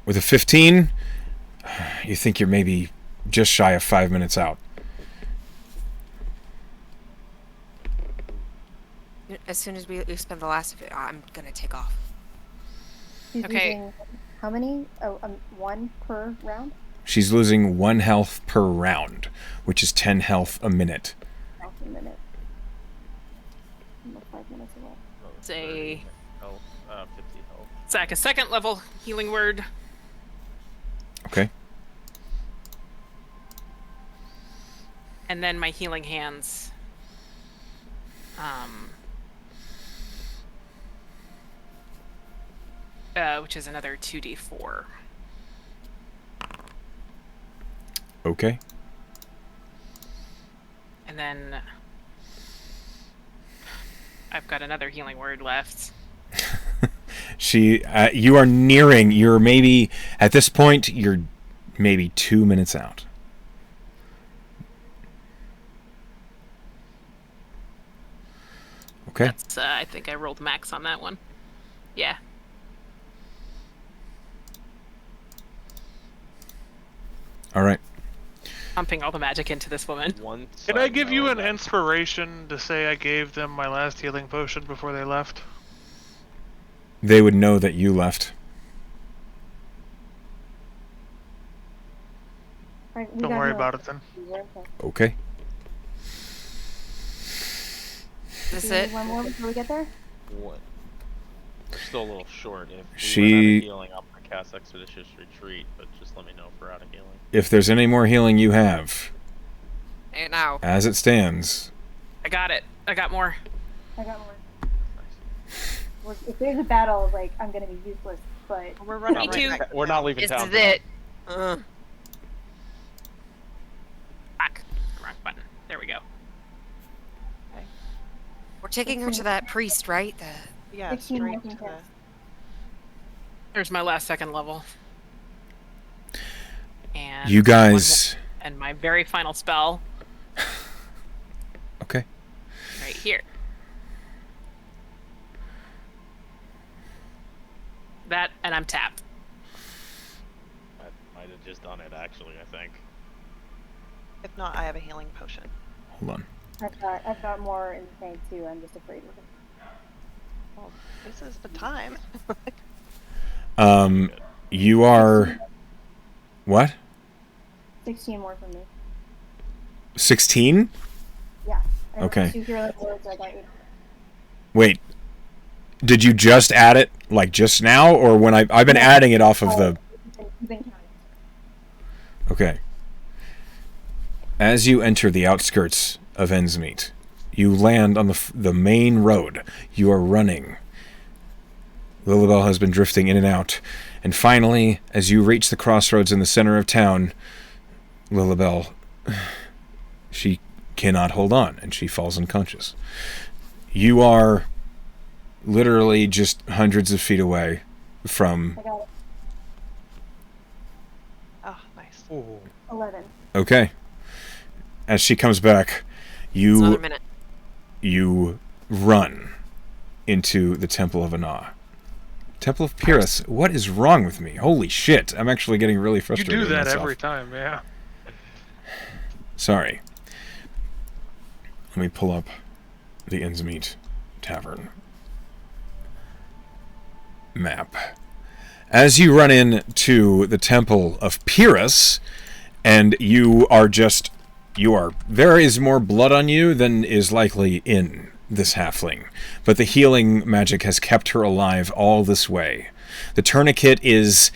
With a 15, you think you're maybe just shy of 5 minutes out. As soon as we spend the last of it, I'm gonna take off. She's Okay. losing how many? Oh, 1 per round? She's losing 1 health per round, which is 10 health a minute. Half a minute. Almost 5 minutes away. Say, 50 health. Zach, a second level healing word. Okay? And then my healing hands. Which is another 2d4. Okay. And then I've got another healing word left. You are nearing, you're maybe, at this point, you're maybe 2 minutes out. Okay. That's, I think I rolled max on that one. Yeah. All right. Pumping all the magic into this woman. One Can I side give you note an that- inspiration to say I gave them my last healing potion before they left? They would know that you left. Alright, we Don't got worry no- about it then. We're okay. Okay. Is this Do we need it? one more before we get there? What? We're still a little short. If we run out She- of healing, I'm gonna cast expeditious retreat. But just let me know if we're out of healing. If there's any more healing you have, Hey, now. as it stands, I got it. I got more. I got more. Well, if there's a battle, like, I'm gonna be useless, but... We're running Me right too. back. We're not leaving This town. is it. Uh, Fuck. Wrong button. There we go. we're taking her to that priest, right? Yeah, 16 straight working to the... tests. There's my last second level. And you one guys... more- and my very final spell Okay. right here. That, and I'm tapped. I might have just done it, actually. I think. If not, I have a healing potion. Hold on. I've got more in the tank too, I'm just afraid of it. Well, this is the time. You are... What? 16 more from me. 16? Yeah. I rolled Okay. 2 hero words, I got 8. Wait. Did you just add it, like, just now? Or when I've been adding it off of the... You've been counting. Okay. As you enter the outskirts of Endsmeet, you land on the main road. You are running. Lilibel has been drifting in and out. And finally, as you reach the crossroads in the center of town, Lilibel, she cannot hold on, and she falls unconscious. You are literally just hundreds of feet away from... I got it. Oh, nice. 11. Okay. As she comes back, It's another you minute. you run into the Temple of Ana. Temple of Pyrrhus. What is wrong with me? Holy shit! I'm actually getting really You frustrated. do with that myself. every time, yeah. Sorry. Let me pull up the Endsmeet Tavern map. As you run into the Temple of Pyrrhus, and there is more blood on you than is likely in this halfling, but the healing magic has kept her alive all this way. The tourniquet is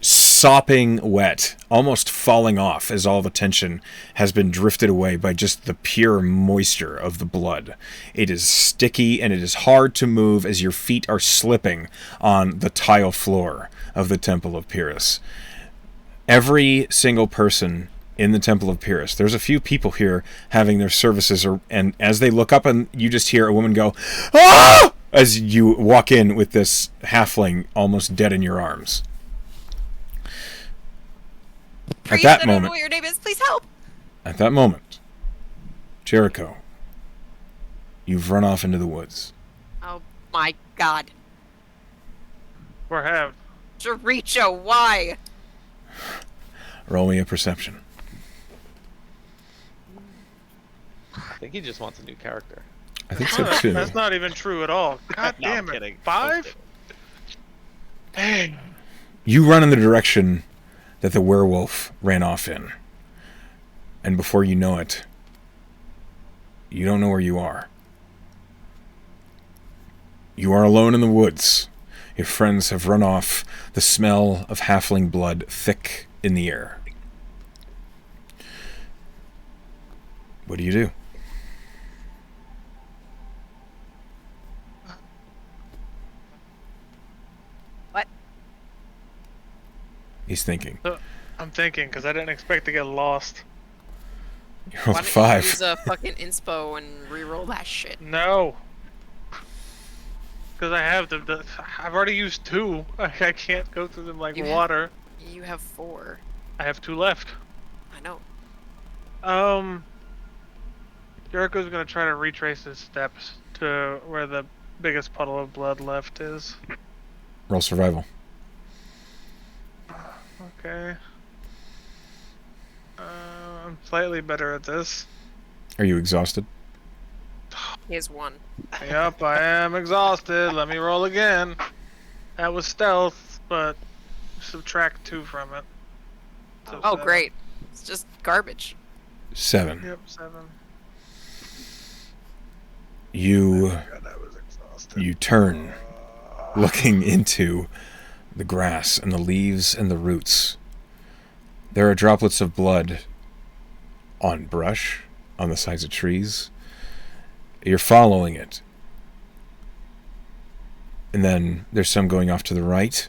sopping wet, almost falling off as all the tension has been drifted away by just the pure moisture of the blood. It is sticky and it is hard to move as your feet are slipping on the tile floor of the Temple of Pyrrhus. Every single person in the Temple of Pyrrhus, there's a few people here having their services, and as they look up and you just hear a woman go, "Ah!" as you walk in with this halfling almost dead in your arms. Priest, At that I don't know moment, what your name is. Please help. At that moment, Jericho, you've run off into the woods. Oh my God. Where have? Jericho, why? Roll me a perception. I think he just wants a new character. I think so too. That's not even true at all. God No, I'm damn it. kidding. 5? Dang. You run in the direction that the werewolf ran off in. And before you know it, you don't know where you are. You are alone in the woods. Your friends have run off, the smell of halfling blood thick in the air. What do you do? What? He's thinking. I'm thinking, because I didn't expect to get lost. You rolled Why a don't you 5. use a fucking inspo and re-roll that shit? No. Because I have I've already used 2. I can't go through them like You have- water. You have 4. I have 2 left. I know. Jericho's gonna try to retrace his steps to where the biggest puddle of blood left is. Roll survival. Okay. I'm slightly better at this. Are you exhausted? He has 1. Yep, I am exhausted. Let me roll again. That was stealth, but subtract 2 from it. So Oh, 7. great. It's just garbage. 7. Yep, 7. You God, I was exhausted. You turn, looking into the grass and the leaves and the roots. There are droplets of blood on brush, on the sides of trees. You're following it. And then there's some going off to the right.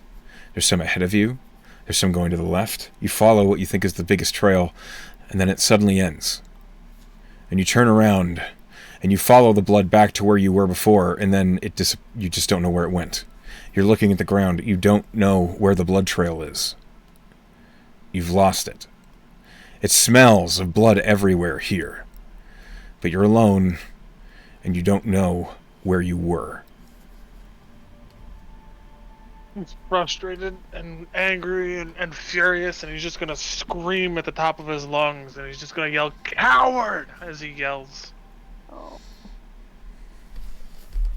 There's some ahead of you. There's some going to the left. You follow what you think is the biggest trail, and then it suddenly ends. And you turn around, and you follow the blood back to where you were before, and then you just don't know where it went. You're looking at the ground. You don't know where the blood trail is. You've lost it. It smells of blood everywhere here. But you're alone, and you don't know where you were. He's frustrated and angry and furious, and he's just gonna scream at the top of his lungs, and he's just gonna yell, "Coward!" as he yells. Oh.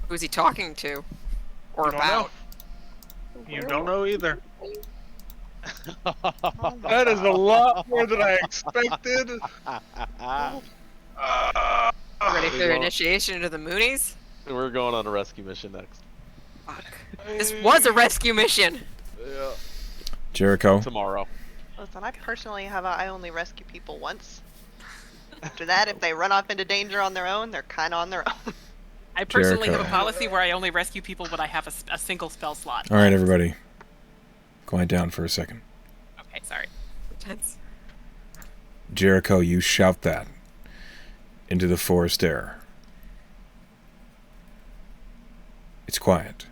Who's he talking to? Or You don't about? know. You don't know either. That is a lot more than I expected. Ready for initiation into the Moonies? We're going on a rescue mission next. Fuck. This was a rescue mission! Yeah. Jericho? Tomorrow. Listen, I personally have I only rescue people once. After that, if they run off into danger on their own, they're kind of on their own. I personally have a Jericho. policy where I only rescue people when I have a single spell slot. All right, everybody. Quiet down for a second. Okay, sorry. Tense. Jericho, you shout that into the forest air. It's quiet.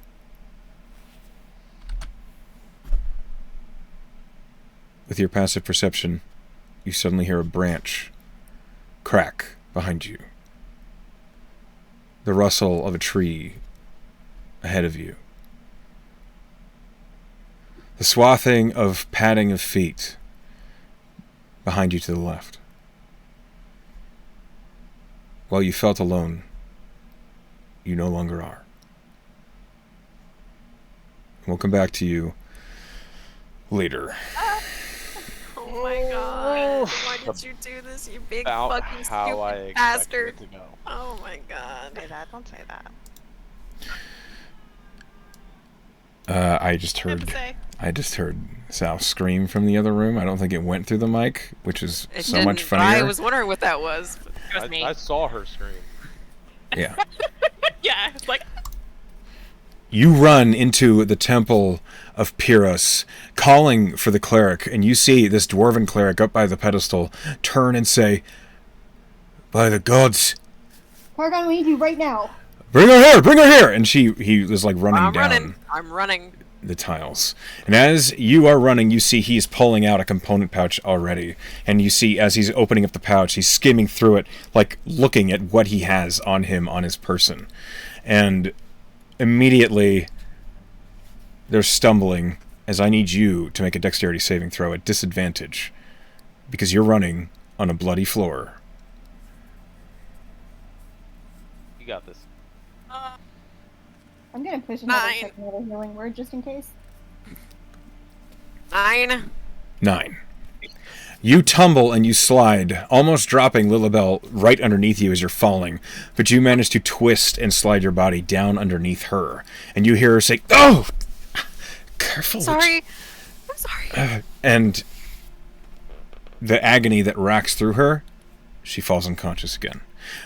With your passive perception, you suddenly hear a branch crack behind you. The rustle of a tree ahead of you. The swathing of padding of feet behind you to the left. While you felt alone, you no longer are. We'll come back to you later. Oh my god. Why did you do this, you big About fucking how I stupid expected bastard? it to go. Oh my god. Say that. Don't say that. I just Have to heard say. Sal scream from the other room. I don't think it went through the mic, which is It so much didn't, funnier. I was wondering what that was. It was me. I saw her scream. Yeah. Yeah, it's like You run into the temple of Pyrrhus, calling for the cleric, and you see this dwarven cleric up by the pedestal turn and say, "By the gods, Targon, we need you right now. bring her here! Bring her here!" And he is like running down I'm running. the tiles. And as you are running, you see he's pulling out a component pouch already. And you see as he's opening up the pouch, he's skimming through it, like looking at what he has on him, on his person. And immediately they're stumbling, as I need you to make a dexterity saving throw at disadvantage, because you're running on a bloody floor. You got this. I'm gonna push another 9. second another healing word just in case. 9. 9. You tumble and you slide, almost dropping Lilibel right underneath you as you're falling, but you manage to twist and slide your body down underneath her, and you hear her say, "Oh! Careful." Sorry. I'm sorry. And the agony that racks through her, she falls unconscious again.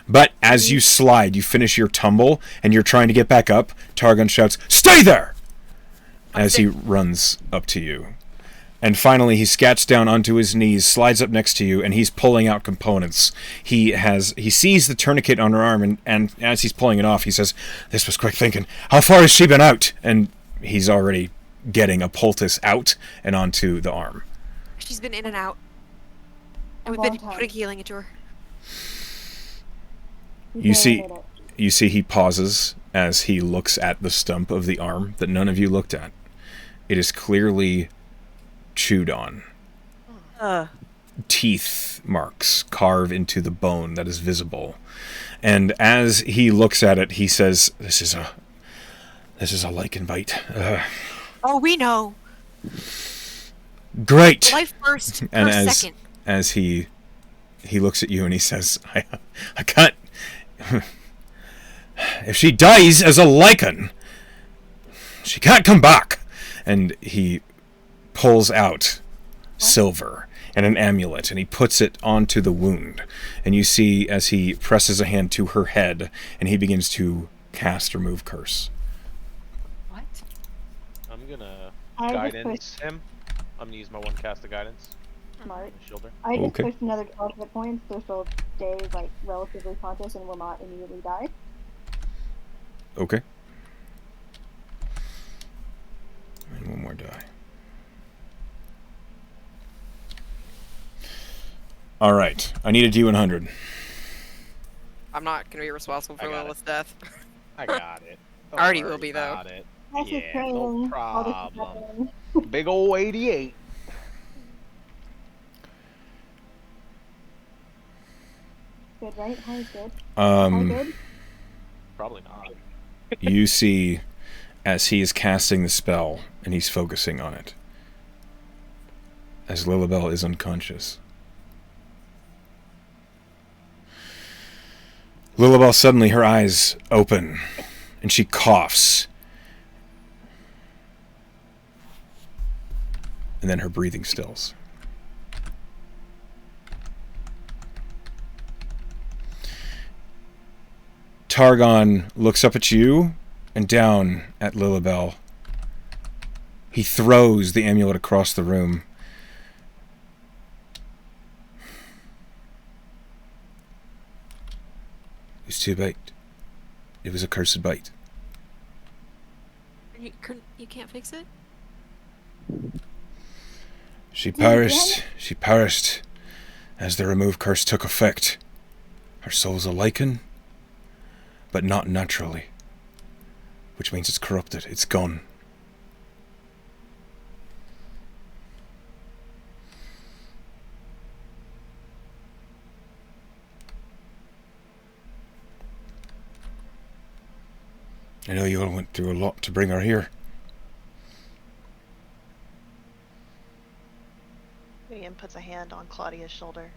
But as you slide, you finish your tumble, and you're trying to get back up, Targon shouts, "Stay there!" as he runs up to you. And finally, he scats down onto his knees, slides up next to you, and he's pulling out components. He sees the tourniquet on her arm, and as he's pulling it off, he says, "This was quick thinking. How far has she been out?" And he's already getting a poultice out and onto the arm. She's been in and out. And we've long been time. putting healing into her. You see he pauses as he looks at the stump of the arm that none of you looked at. It is clearly chewed on. Teeth marks carve into the bone that is visible. And as he looks at it, he says, This is a lichen bite. Oh, we know. Great." Life first, And her second. as he looks at you and he says, I can't. If she dies as a lichen, she can't come back." And he pulls out silver and an amulet, and he puts it onto the wound. And you see as he presses a hand to her head, and he begins to cast Remove Curse. What? I'm gonna I just guidance him. I'm gonna use my one cast of guidance. Smart. On his shoulder. I just Okay. pushed another 12 hit points, so she'll stay like relatively conscious and will not immediately die. Okay. And one more die. All right. I need a D100. I'm not going to be responsible for I got Lilith's death. I got it. Don't Already worry will be, though. about it. That's Yeah, a train. no All this is problem. happening. Big ol' 88. Good, right? How is good? How good? Probably not. You see as he is casting the spell and he's focusing on it, as Lilibel is unconscious. Lilibel, suddenly her eyes open and she coughs. And then her breathing stills. Targon looks up at you and down at Lilibel. He throws the amulet across the room. It was too late. It was a cursed bite. You can't fix it? She perished as the remove curse took effect. Her soul's a lichen, but not naturally, which means it's corrupted. It's gone. I know you all went through a lot to bring her here. Ian puts a hand on Claudia's shoulder.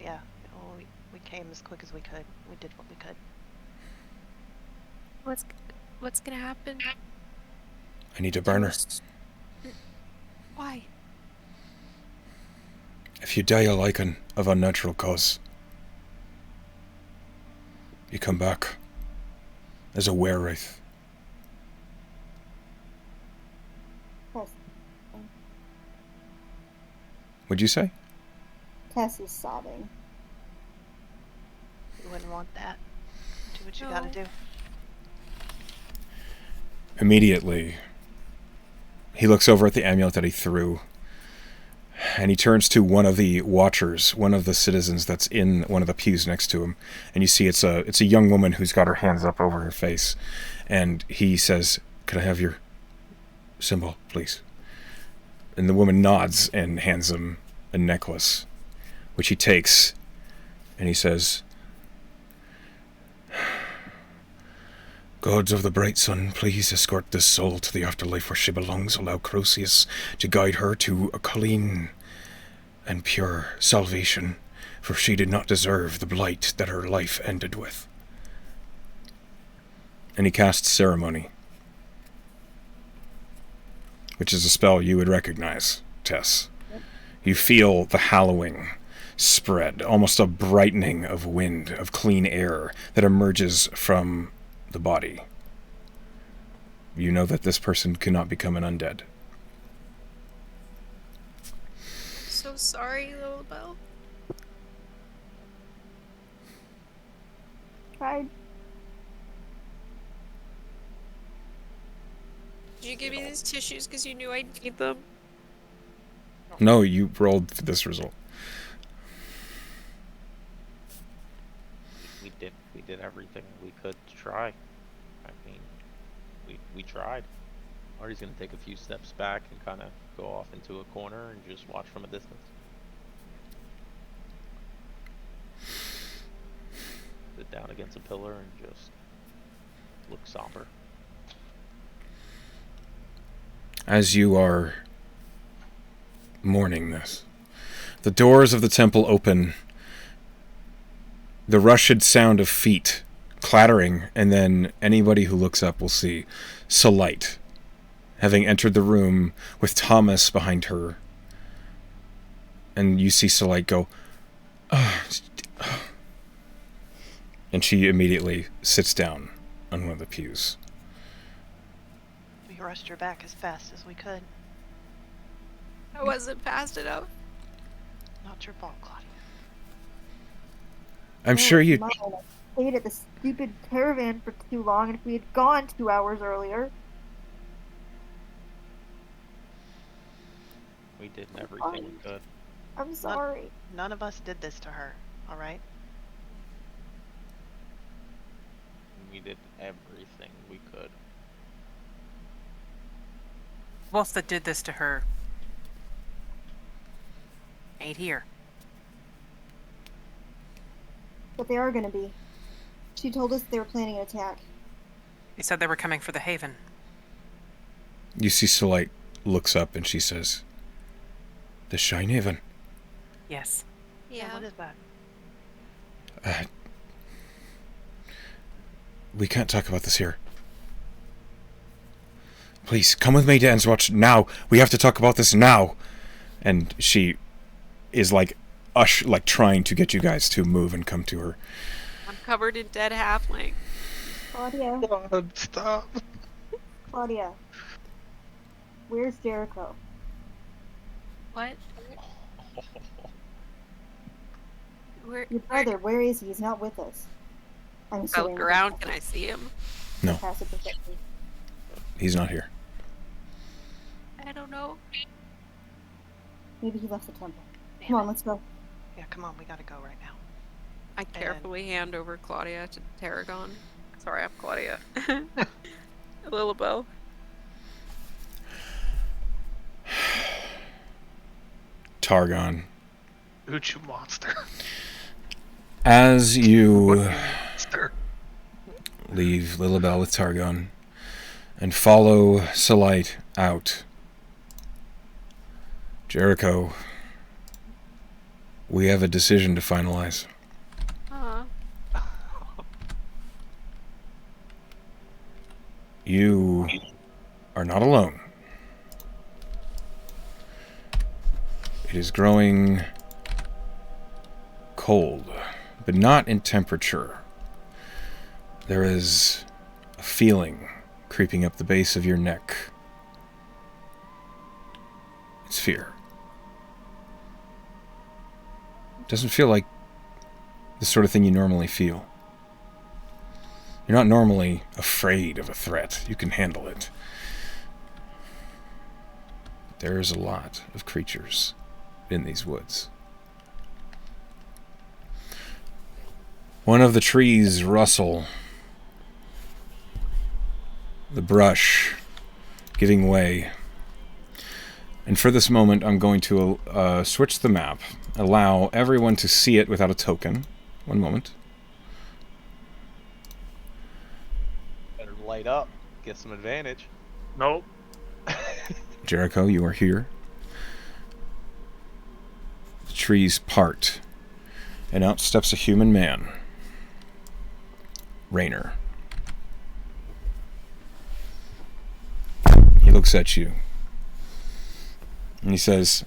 Yeah, well, we came as quick as we could. We did what we could. What's gonna happen? I need to burn her. Why? If you die a lichen of unnatural cause, you come back as a werewraith. What'd you say? Tess is sobbing. You wouldn't want that. Do what you gotta do. Immediately, he looks over at the amulet that he threw, and he turns to one of the watchers, one of the citizens that's in one of the pews next to him, and you see it's a young woman who's got her hands up over her face, and he says, "Could I have your symbol, please?" And the woman nods and hands him a necklace, which he takes, and he says, "Gods of the bright sun, please escort this soul to the afterlife where she belongs. Allow Croesus to guide her to a clean and pure salvation, for she did not deserve the blight that her life ended with." And he casts Ceremony, which is a spell you would recognize, Tess. You feel the hallowing spread, almost a brightening of wind, of clean air that emerges from the body. You know that this person cannot become an undead. So sorry, little Belle. Tried. Did you give me these tissues because you knew I'd need them? No, you rolled for this result. We did everything we could to try. I mean, we tried. Artie's gonna take a few steps back and kind of go off into a corner and just watch from a distance. Sit down against a pillar and just look somber. As you are mourning this, the doors of the temple open, the rushed sound of feet clattering, and then anybody who looks up will see Solite, having entered the room with Thomas behind her. And you see Solite go, and she immediately sits down on one of the pews. We rushed her back as fast as we could. I wasn't fast enough. Not your fault, Claudia. I'm sure you... I stayed at the stupid caravan for too long, and if we had gone 2 hours earlier... We did everything we could. I'm sorry. None of us did this to her, alright? We did everything we could. Wolf that did this to her ain't here. But they are gonna be. She told us they were planning an attack. They said they were coming for the Haven. You see Solite looks up and she says, "The Shine Haven." Yes. Yeah. What is that? We can't talk about this here. Please, come with me to Endswatch now. We have to talk about this now. And she is like trying to get you guys to move and come to her. I'm covered in dead halfling. Claudia. God, stop. Claudia. Where's Jericho? What? Your brother, where is he? He's not with us. I'm I assuming. look around. Can I see him? No. Passive perception. He's not here. I don't know. Maybe he left the temple. Damn Come it. on, let's go. Yeah, come on, we gotta go right now. I carefully hand over Claudia to Tarragon. Sorry, I'm Claudia. Lilibel. Targon. Uchu monster. As you Monster. leave Lilibel with Targon and follow Selite out. Jericho, we have a decision to finalize. You are not alone. It is growing cold, but not in temperature. There is a feeling creeping up the base of your neck. It's fear. It doesn't feel like the sort of thing you normally feel. You're not normally afraid of a threat. You can handle it. But there's a lot of creatures in these woods. One of the trees rustle, the brush giving way. And for this moment, I'm going to switch the map, allow everyone to see it without a token. One moment. Better light up, get some advantage. Nope. Jericho, you are here. The trees part, and out steps a human man. Raynor. He looks at you, and he says,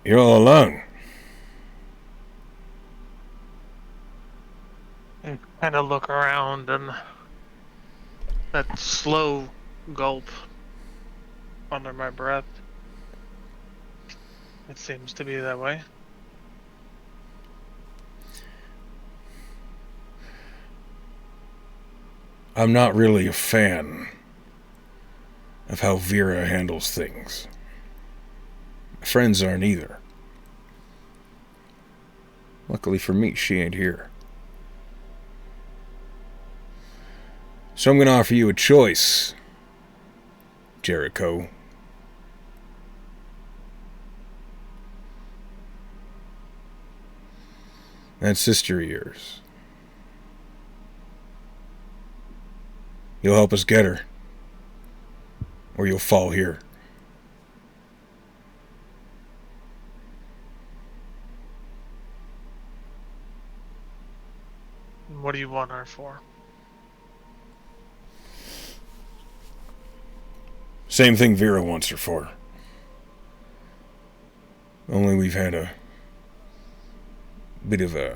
You're all alone. I kind of look around and that slow gulp under my breath. It seems to be that way. I'm not really a fan of how Vera handles things. My friends aren't either. Luckily for me, she ain't here. So I'm going to offer you a choice, Jericho. That sister of yours. You'll help us get her, or you'll fall here. What do you want her for? Same thing Vera wants her for. Only we've had a bit of a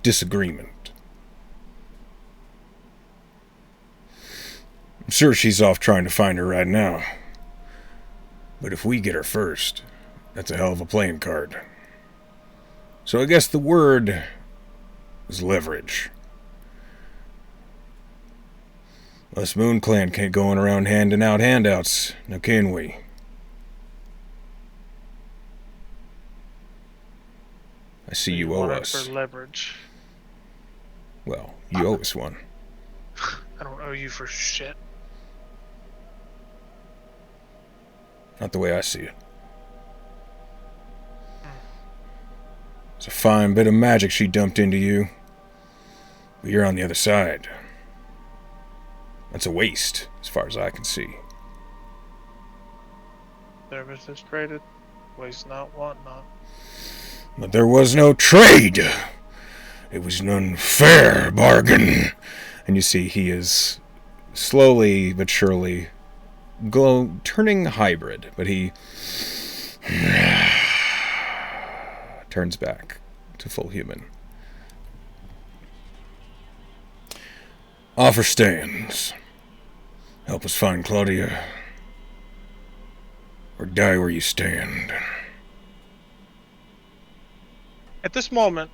disagreement. I'm sure she's off trying to find her right now. But if we get her first, that's a hell of a playing card. So I guess the word is leverage. Us Moon Clan can't go around handing out handouts, now can we? I see you owe want it us. for leverage. Well, you owe us one. I don't owe you for shit. Not the way I see it. It's a fine bit of magic she dumped into you. But you're on the other side. That's a waste, as far as I can see. Services traded. Waste not, want not. But there was no trade. It was an unfair bargain. And you see he is slowly but surely turning hybrid, but he turns back to full human. Offer stands. Help us find Claudia, or die where you stand. At this moment,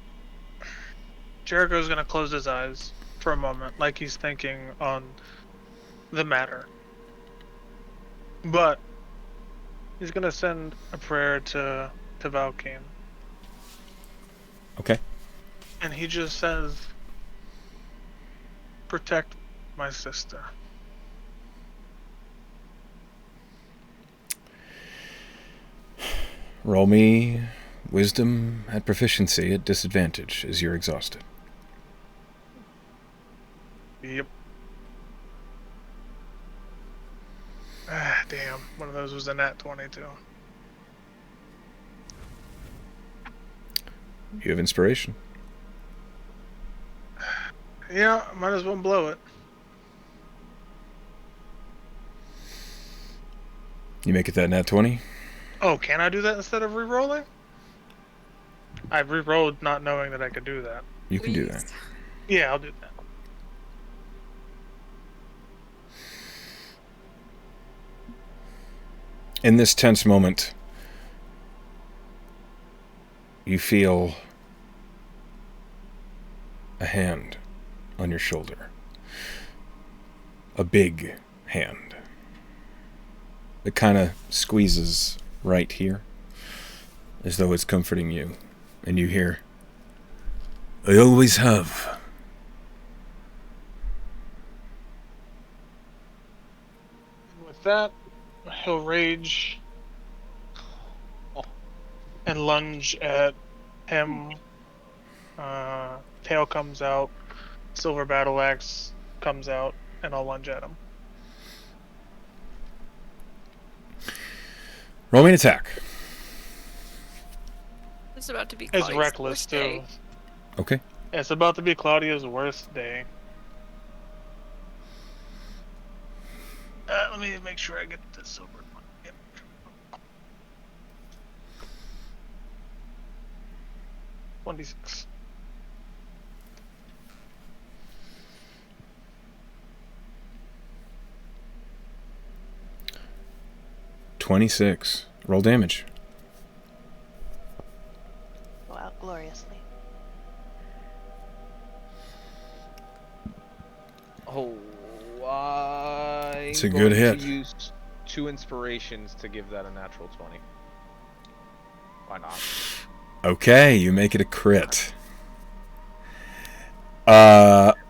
Jericho's gonna close his eyes for a moment, like he's thinking on the matter. But he's gonna send a prayer to Valkane. Okay. And he just says, protect my sister. Roll me wisdom at proficiency at disadvantage as you're exhausted. Yep. Ah, damn. One of those was a nat 22. You have inspiration. Yeah, might as well blow it. You make it that nat 20? Oh, can I do that instead of re-rolling? I re-rolled not knowing that I could do that. You can do that. Please. Yeah, I'll do that. In this tense moment, you feel a hand on your shoulder. A big hand. It kind of squeezes right here, as though it's comforting you. And you hear, "I always have." With that, he'll rage and lunge at him. Tail comes out, silver battle axe comes out, and I'll lunge at him. Roll me an attack. It's about to be It's Claudia's reckless worst too. day. Okay. It's about to be Claudia's worst day. Let me make sure I get the silver one. Yep. 26. Roll damage. Go out gloriously. Oh, I'm It's a going good hit. to use 2 inspirations to give that a natural 20. Why not? Okay, you make it a crit.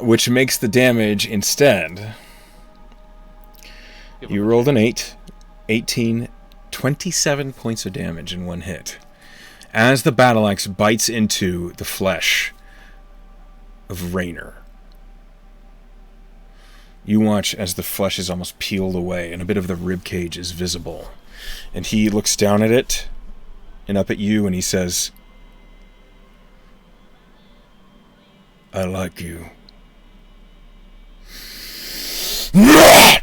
Which makes the damage instead. Give You him a rolled an chance. 8, 18, 27 points of damage in one hit. As the battle axe bites into the flesh of Raynor, you watch as the flesh is almost peeled away and a bit of the rib cage is visible. And he looks down at it and up at you and he says, "I like you."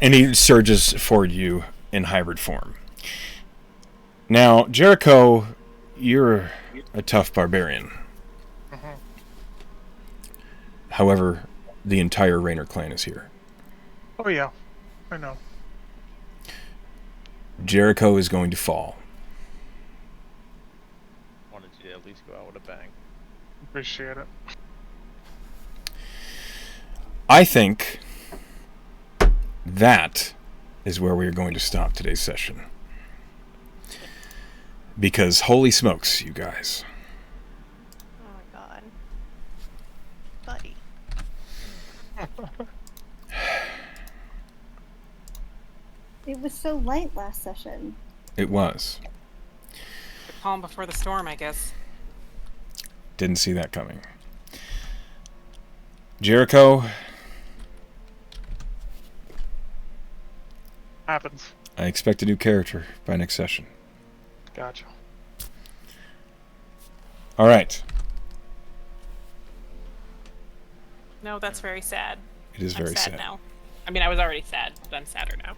And he surges forward you in hybrid form. Now, Jericho, you're a tough barbarian. Mhm. However, the entire Raynor clan is here. Oh yeah, I know. Jericho is going to fall. Wanted you to at least go out with a bang. Appreciate it. I think that is where we are going to stop today's session. Because holy smokes, you guys. Oh my god. Buddy. It was so light last session. It was. The calm before the storm, I guess. Didn't see that coming. Jericho, Happens. I expect a new character by next session. Gotcha. All right. No, that's very sad. It is I'm very sad sad. now. I mean, I was already sad, but I'm sadder now.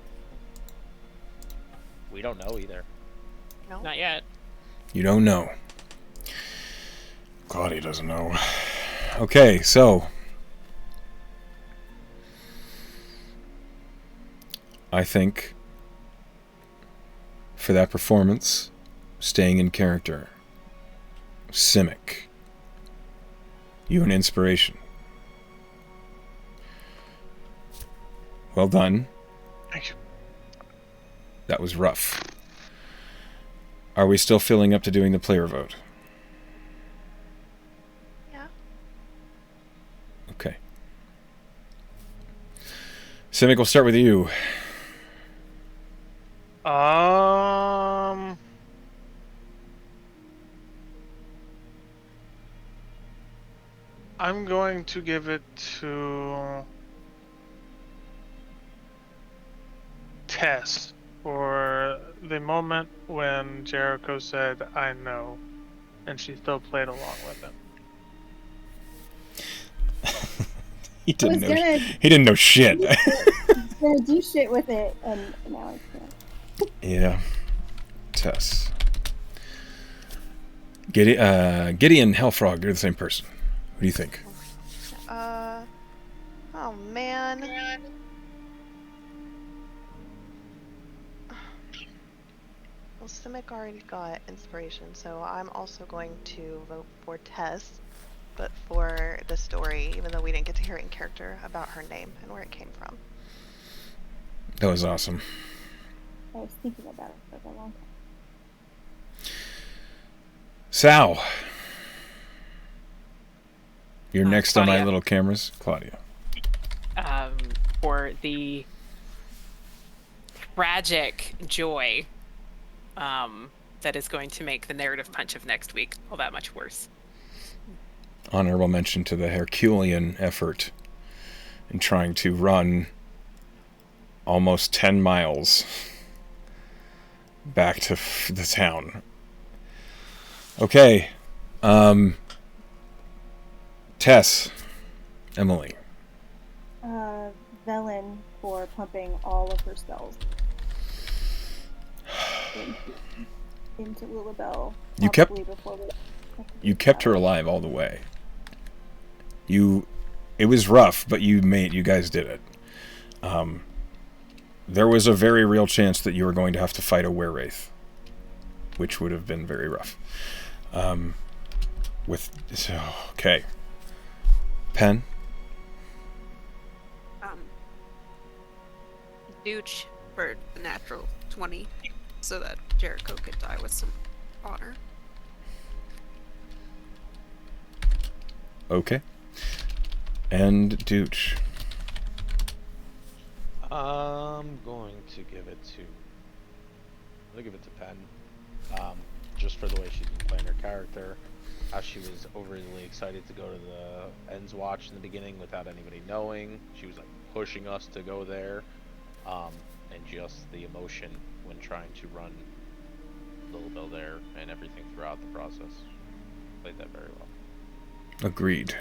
We don't know either. No. Not yet. You don't know. Claudia doesn't know. Okay, so I think for that performance, staying in character, Simic, you an inspiration. Well done. Thank you. That was rough. Are we still filling up to doing the player vote? Yeah. Okay. Simic, we'll start with you. I'm going to give it to Tess for the moment when Jericho said, "I know," and she still played along with it. He didn't was know. gonna- He didn't know shit. Gonna do shit with it, and now I can't. Yeah. Tess. Gideon Hellfrog, you're the same person. What do you think? Oh man. Well, Simic already got inspiration, so I'm also going to vote for Tess, but for the story, even though we didn't get to hear it in character, about her name and where it came from. That was awesome. I was thinking about it for a long time. Sal. You're next on my Claudia. little cameras. Claudia. For the tragic joy that is going to make the narrative punch of next week all that much worse. Honorable mention to the Herculean effort in trying to run almost 10 miles back to the town. Okay. Tess. Emily. Velen for pumping all of her spells into Lilibel. You kept- probably before we- You kept her alive all the way. It was rough, but you guys did it. There was a very real chance that you were going to have to fight a were-wraith, which would have been very rough. Okay. Pen? Dooch for the natural 20, so that Jericho could die with some honor. Okay. And Dooch. I'm going to give it to. I'll give it to Pen. Just for the way she's been playing her character, how she was overly excited to go to the Ends Watch in the beginning without anybody knowing. She was like pushing us to go there, and just the emotion when trying to run Lilibel there and everything throughout the process. Played that very well. Agreed.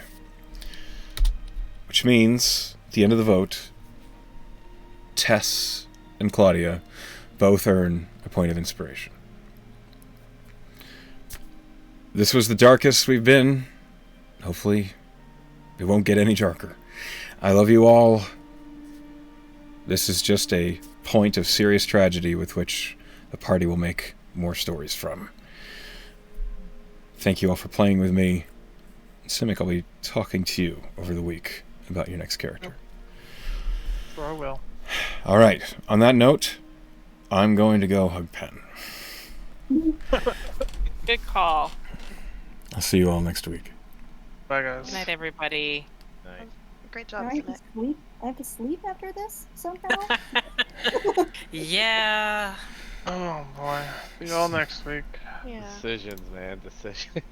Which means, at the end of the vote, Tess and Claudia both earn a point of inspiration. This was the darkest we've been. Hopefully, it won't get any darker. I love you all. This is just a point of serious tragedy with which the party will make more stories from. Thank you all for playing with me. Simic, I'll be talking to you over the week about your next character. Sure I will. All right. On that note, I'm going to go hug Pen. Good call. I'll see you all next week. Bye, guys. Good night, everybody. Nice. Great job, I have to Simic. sleep. I have to sleep after this somehow. Yeah. Oh boy. See you all next week. Yeah. Decisions, man. Decisions.